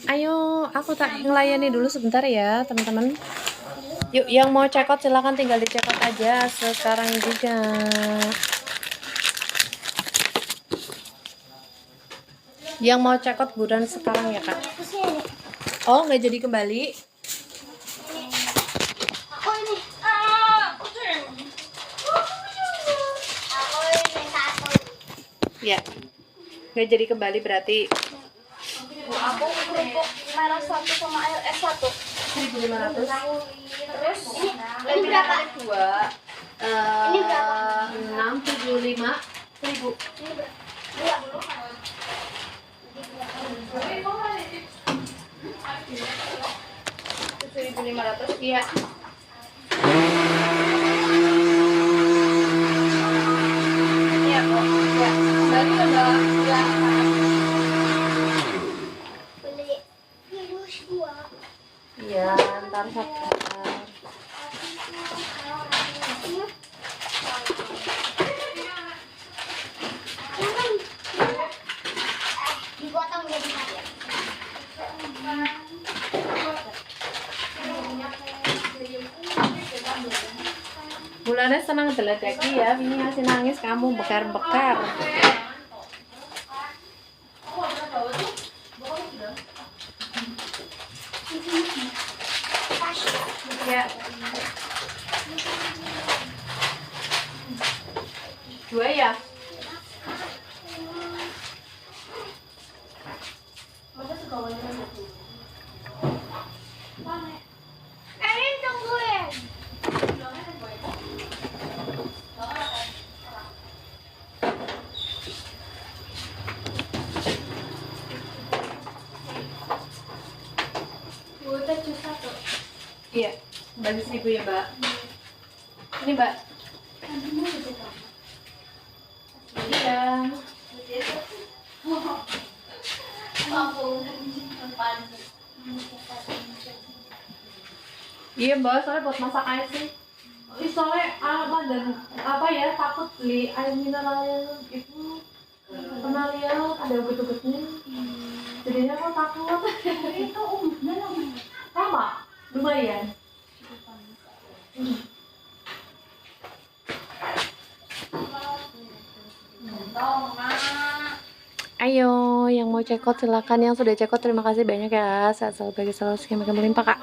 Ayo, aku tak ngelayani dulu sebentar ya, teman-teman. Yuk, yang mau check out silahkan tinggal di check out aja sekarang juga. Yang mau check out buruan sekarang ya Kak. Oh, nggak jadi kembali? Aku ini. Ya, nggak jadi kembali berarti. Aku kerupuk merah 1 sama LS 1 1.500. Terus ini berapa? 2 Ini berapa? 675.000. Ini berapa? 7.500. Iya. Iya kok. Ya. Kembali udah ya. Beli terus 2. Iya, ntar sabar. Dipotong jadi satu. Bulannya senang deledeki ya, ini ngasih nangis kamu bekar-bekar. Ya. Dua ya? Erin tungguin. Buat jus satu. Iya, bagi 1.000 ya mbak. Ini mbak. Iya. Iya mbak, soalnya buat masak air sih. Soalnya apa dan apa ya, takut beli air mineral yang itu pernah lihat ada ugut-ugutnya. Jadinya aku takut. Itu umumnya namanya. Sama, lumayan. Ayo, yang mau cekot silakan. Yang sudah cekot terima kasih banyak ya. Sehat selalu bagi selalu sekian makin berlimpah kak.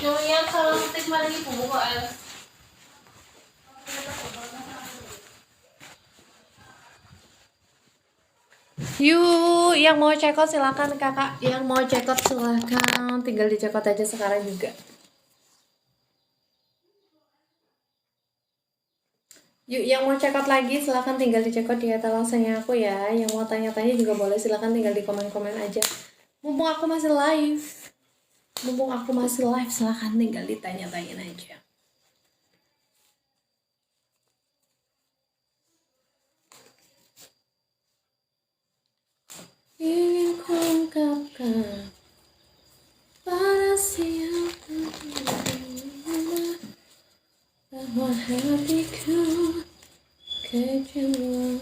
Yung yan sa tikman ni po ko Yuk, yang mau cekot silakan kakak. Yang mau cekot silakan, tinggal dicekot aja sekarang juga. Yuk, yang mau cekot lagi silakan tinggal dicekot di etalasenya aku ya. Yang mau tanya-tanya juga boleh, silakan tinggal di komen-komen aja. Mumpung aku masih live, silakan tinggal ditanya-tanyain aja. Ingin ku ungkapkan pada siapa bahwa hatiku kecewa.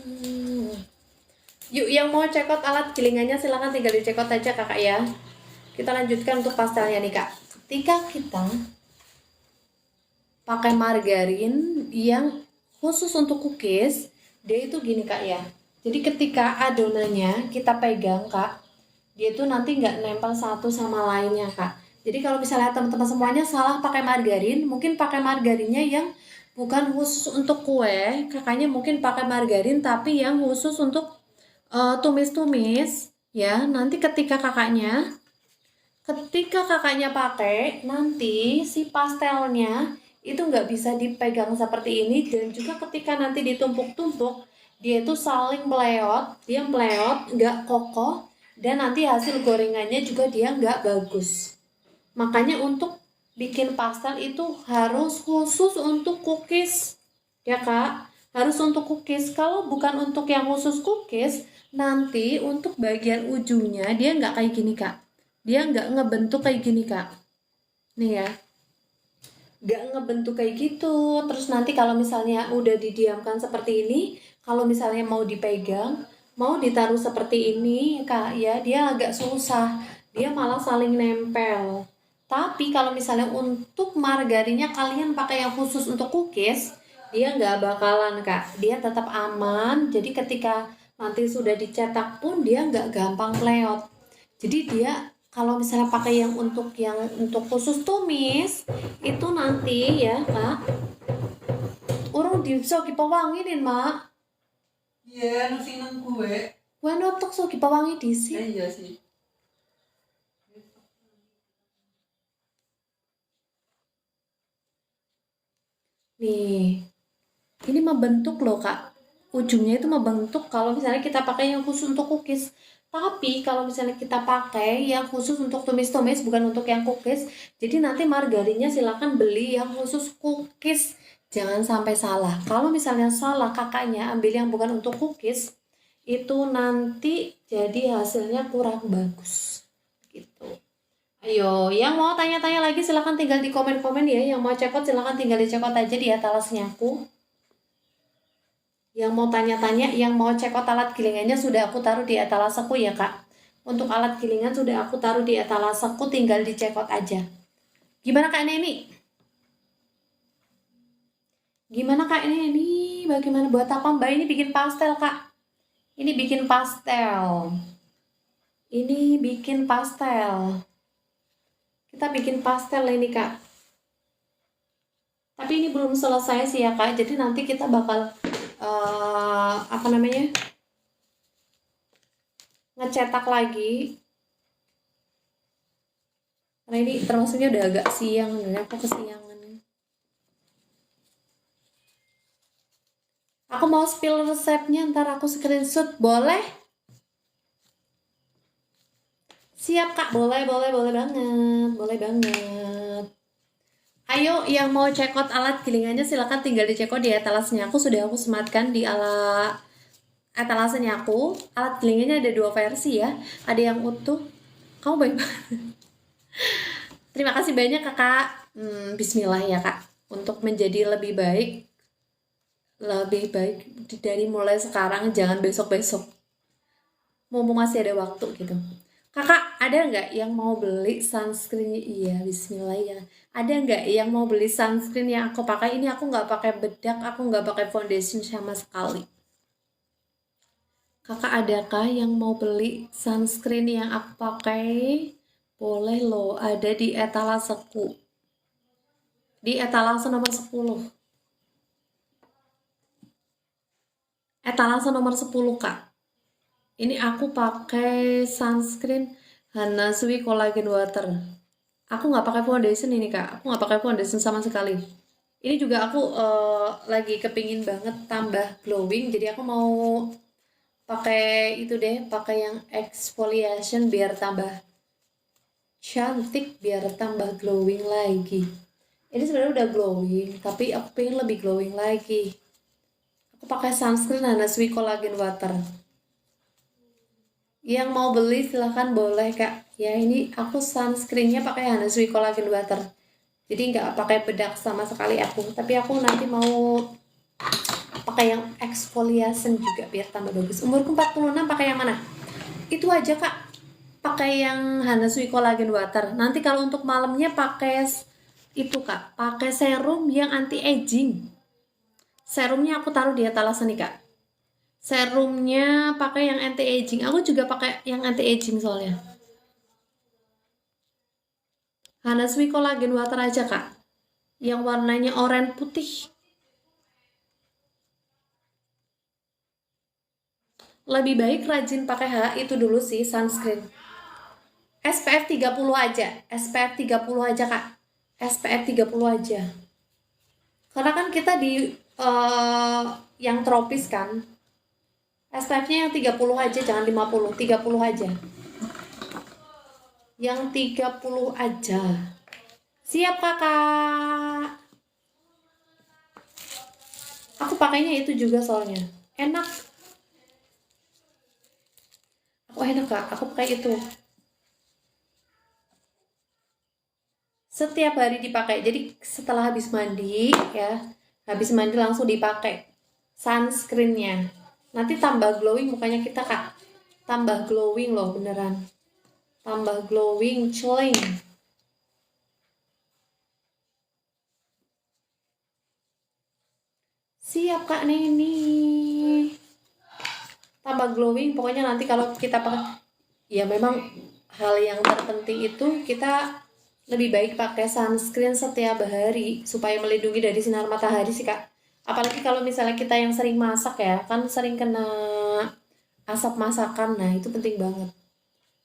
Yuk, yang mau cekot alat gilingannya silahkan tinggal dicekot aja kakak ya. Kita lanjutkan untuk pastelnya nih kak. Ketika kita pakai margarin yang khusus untuk cookies, dia itu gini kak ya. Jadi ketika adonannya kita pegang kak, dia itu nanti nggak nempel satu sama lainnya kak. Jadi kalau misalnya teman-teman semuanya salah pakai margarin, mungkin pakai margarinnya yang bukan khusus untuk kue, kakaknya mungkin pakai margarin tapi yang khusus untuk tumis-tumis ya. Nanti ketika kakaknya pakai, nanti si pastelnya itu nggak bisa dipegang seperti ini, dan juga ketika nanti ditumpuk-tumpuk dia itu saling meleot, nggak kokoh, dan nanti hasil gorengannya juga dia nggak bagus. Makanya untuk bikin pastel itu harus khusus untuk cookies ya kak, harus untuk cookies. Kalau bukan untuk yang khusus cookies, nanti untuk bagian ujungnya dia nggak kayak gini kak, dia nggak ngebentuk kayak gini kak, nih ya, nggak ngebentuk kayak gitu. Terus nanti kalau misalnya udah didiamkan seperti ini, kalau misalnya mau dipegang, mau ditaruh seperti ini kak ya, dia agak susah, dia malah saling nempel. Tapi kalau misalnya untuk margarinnya kalian pakai yang khusus untuk cookies, dia nggak bakalan kak, dia tetap aman. Jadi ketika nanti sudah dicetak pun dia nggak gampang kleot. Jadi dia kalau misalnya pakai yang untuk khusus tumis itu nanti ya kak, urung bisa kipawanginin mak. Iya, nang sineng kue. Kue notok so kipawangi disi. Iya sih. Nih, ini membentuk loh kak. Ujungnya itu membentuk kalau misalnya kita pakai yang khusus untuk cookies. Tapi kalau misalnya kita pakai yang khusus untuk tumis-tumis, bukan untuk yang cookies, jadi nanti margarinnya silakan beli yang khusus cookies. Jangan sampai salah. Kalau misalnya salah kakaknya ambil yang bukan untuk cookies, itu nanti jadi hasilnya kurang bagus. Gitu. Ayo, yang mau tanya-tanya lagi silakan tinggal di komen-komen ya. Yang mau cekot silakan tinggal dicekot aja di atalasnya aku. Yang mau tanya-tanya, yang mau cekot alat gilingannya sudah aku taruh di etalas aku ya kak. Untuk alat gilingan sudah aku taruh di etalas aku, tinggal dicekot aja. Gimana kak Neni? Gimana kak Neni? Bagaimana buat apa mbak? Ini bikin pastel kak. Ini bikin pastel. Ini bikin pastel. Kita bikin pastel ini kak. Tapi ini belum selesai sih ya kak. Jadi nanti kita bakal apa namanya, ngecetak lagi karena ini termasuknya udah agak siang dan aku kesiangan. Aku mau spill resepnya, ntar aku screenshot, boleh? Siap kak, boleh banget. Ayo yang mau cekot alat gilingannya silakan tinggal dicekot di etalasnya aku, sudah aku sematkan di etalasenya aku. Alat gilingannya ada 2 versi ya, ada yang utuh. Kamu baik banget. Terima kasih banyak kakak. Bismillah ya kak, untuk menjadi lebih baik dari mulai sekarang, jangan besok-besok, mumpung masih ada waktu gitu. Kakak, ada nggak yang mau beli sunscreen? Iya, bismillah ya. Ada nggak yang mau beli sunscreen yang aku pakai? Ini aku nggak pakai bedak, aku nggak pakai foundation sama sekali. Kakak, adakah yang mau beli sunscreen yang aku pakai? Boleh loh, ada di etalaseku. Di etalase nomor 10. Etalase nomor 10 kak. Ini aku pakai sunscreen Hana Sui Collagen Water. Aku nggak pakai foundation ini kak. Aku nggak pakai foundation sama sekali. Ini juga aku lagi kepingin banget tambah glowing. Jadi aku mau pakai itu deh, pakai yang exfoliation biar tambah cantik, biar tambah glowing lagi. Ini sebenarnya udah glowing, tapi aku pengen lebih glowing lagi. Aku pakai sunscreen Hana Sui Collagen Water. Yang mau beli silahkan boleh kak. Ya ini aku sunscreennya pakai Hana Sui Collagen Water. Jadi nggak pakai bedak sama sekali aku. Tapi aku nanti mau pakai yang exfoliation juga biar tambah bagus. Umurku 46 pakai yang mana? Itu aja kak. Pakai yang Hana Sui Collagen Water. Nanti kalau untuk malamnya pakai itu kak. Pakai serum yang anti aging. Serumnya aku taruh di etalase nih kak. Serumnya pakai yang anti aging. Aku juga pakai yang anti aging soalnya. Hana Sui Collagen Water aja kak. Yang warnanya oranye putih. Lebih baik rajin pakai itu dulu sih, sunscreen. SPF 30 aja. SPF 30 aja kak. SPF 30 aja. Karena kan kita di yang tropis kan. SPF-nya yang 30 aja, jangan 50, 30 aja. Yang 30 aja. Siap kakak. Aku pakainya itu juga soalnya. Enak. Aku enak kak, aku pakai itu. Setiap hari dipakai. Jadi setelah habis mandi ya, habis mandi langsung dipakai sunscreennya. Nanti tambah glowing mukanya kita kak. Tambah glowing loh beneran. Tambah glowing, celing. Siap kak Neni. Tambah glowing pokoknya nanti kalau kita pakai. Ya memang hal yang terpenting itu kita lebih baik pakai sunscreen setiap hari supaya melindungi dari sinar matahari sih kak. Apalagi kalau misalnya kita yang sering masak ya, kan sering kena asap masakan, nah itu penting banget.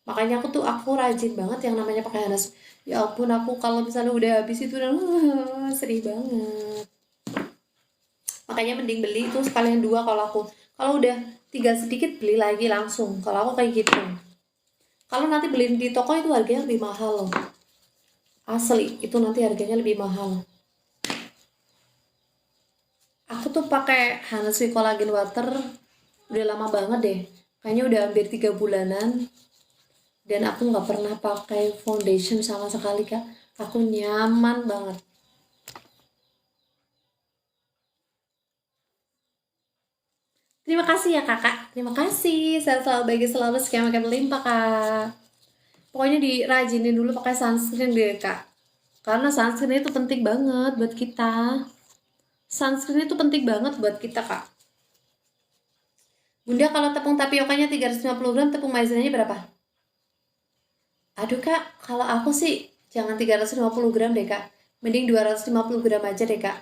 Makanya aku rajin banget yang namanya pakai Hanas. Ya ampun, aku kalau misalnya udah habis itu udah sedih banget. Makanya mending beli itu sekalian 2 kalau aku. Kalau udah tinggal sedikit beli lagi langsung. Kalau aku kayak gitu. Kalau nanti beli di toko itu harganya lebih mahal loh. Asli, itu nanti harganya lebih mahal. Aku tuh pakai Hanasui Collagen Water udah lama banget deh. Kayaknya udah hampir 3 bulanan. Dan aku nggak pernah pakai foundation sama sekali, Kak. Aku nyaman banget. Terima kasih ya kakak. Terima kasih. Saya selalu bagi selalu sekian makin melimpah, Kak. Pokoknya dirajinin dulu pakai sunscreen deh, Kak. Karena sunscreen itu penting banget buat kita. Sunscreen itu penting banget buat kita, Kak. Bunda, kalau tepung tapiokanya 350 gram, tepung maizenanya berapa? Aduh, Kak, kalau aku sih jangan 350 gram deh, Kak. Mending 250 gram aja deh, Kak.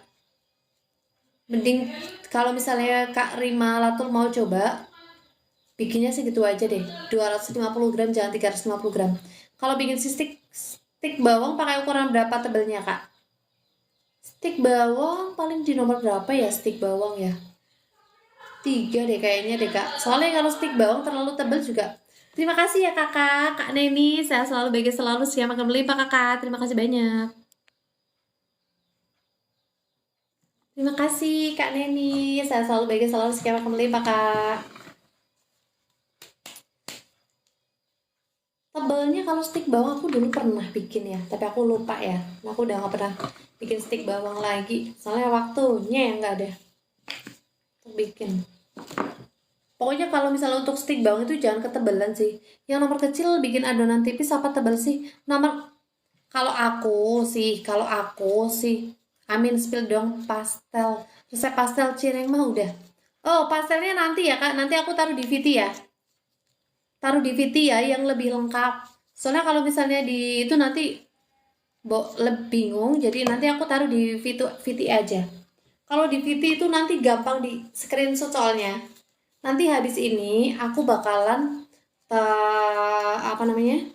Mending kalau misalnya Kak Rima Latul mau coba, bikinnya segitu aja deh. 250 gram, jangan 350 gram. Kalau bikin si stick bawang pakai ukuran berapa tebelnya, Kak? Stick bawang paling di nomor berapa ya stick bawang ya? 3 deh kayaknya deh, Kak. Soalnya kalau stick bawang terlalu tebal juga. Terima kasih ya kakak, Kak Neni. Saya selalu bahagia selalu siap makan melimpah kakak. Terima kasih banyak. Terima kasih Kak Neni. Saya selalu bahagia selalu siap makan melimpah kak. Tebelnya kalau stick bawang aku dulu pernah bikin ya, tapi aku lupa ya. Aku udah gak pernah bikin stick bawang lagi. Soalnya waktunya yang gak ada untuk bikin. Pokoknya kalau misalnya untuk stick bawang itu jangan ketebalan sih. Yang nomor kecil bikin adonan tipis apa tebal sih? Nomor kalau aku sih Amin spill dong pastel. Resep pastel cireng mah udah. Oh, pastelnya nanti ya, Kak. Nanti aku taruh di VT ya. Taruh di VT ya yang lebih lengkap. Soalnya kalau misalnya di itu nanti lebih bingung, jadi nanti aku taruh di VT aja. Kalau di VT itu nanti gampang di screenshot soalnya. Nanti habis ini aku bakalan apa namanya?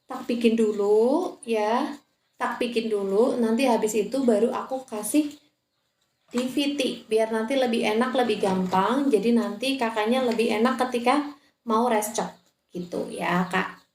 Tak bikin dulu ya. Tak bikin dulu, nanti habis itu baru aku kasih di VT biar nanti lebih enak, lebih gampang. Jadi nanti kakaknya lebih enak ketika mau rescok gitu ya, Kak.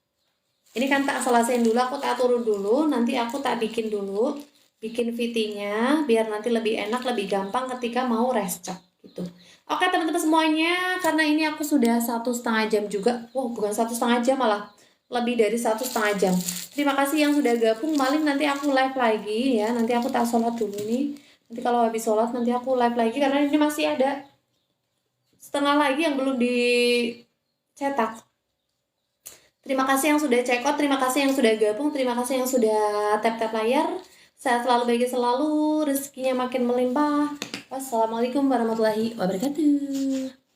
Ini kan tak selesaiin dulu, aku tak turun dulu, nanti aku tak bikin dulu, bikin VT-nya biar nanti lebih enak, lebih gampang ketika mau rescok gitu. Oke teman-teman semuanya, karena ini aku sudah 1,5 jam juga. Wow, bukan 1,5 jam malah lebih dari 1,5 jam. Terima kasih yang sudah gabung. Paling nanti aku live lagi ya. Nanti aku tak sholat dulu nih. Nanti kalau habis sholat nanti aku live lagi karena ini masih ada setengah lagi yang belum dicetak. Terima kasih yang sudah check out, terima kasih yang sudah gabung, terima kasih yang sudah tap-tap layar. Saya selalu bahagia selalu, rezekinya makin melimpah. Wassalamualaikum warahmatullahi wabarakatuh.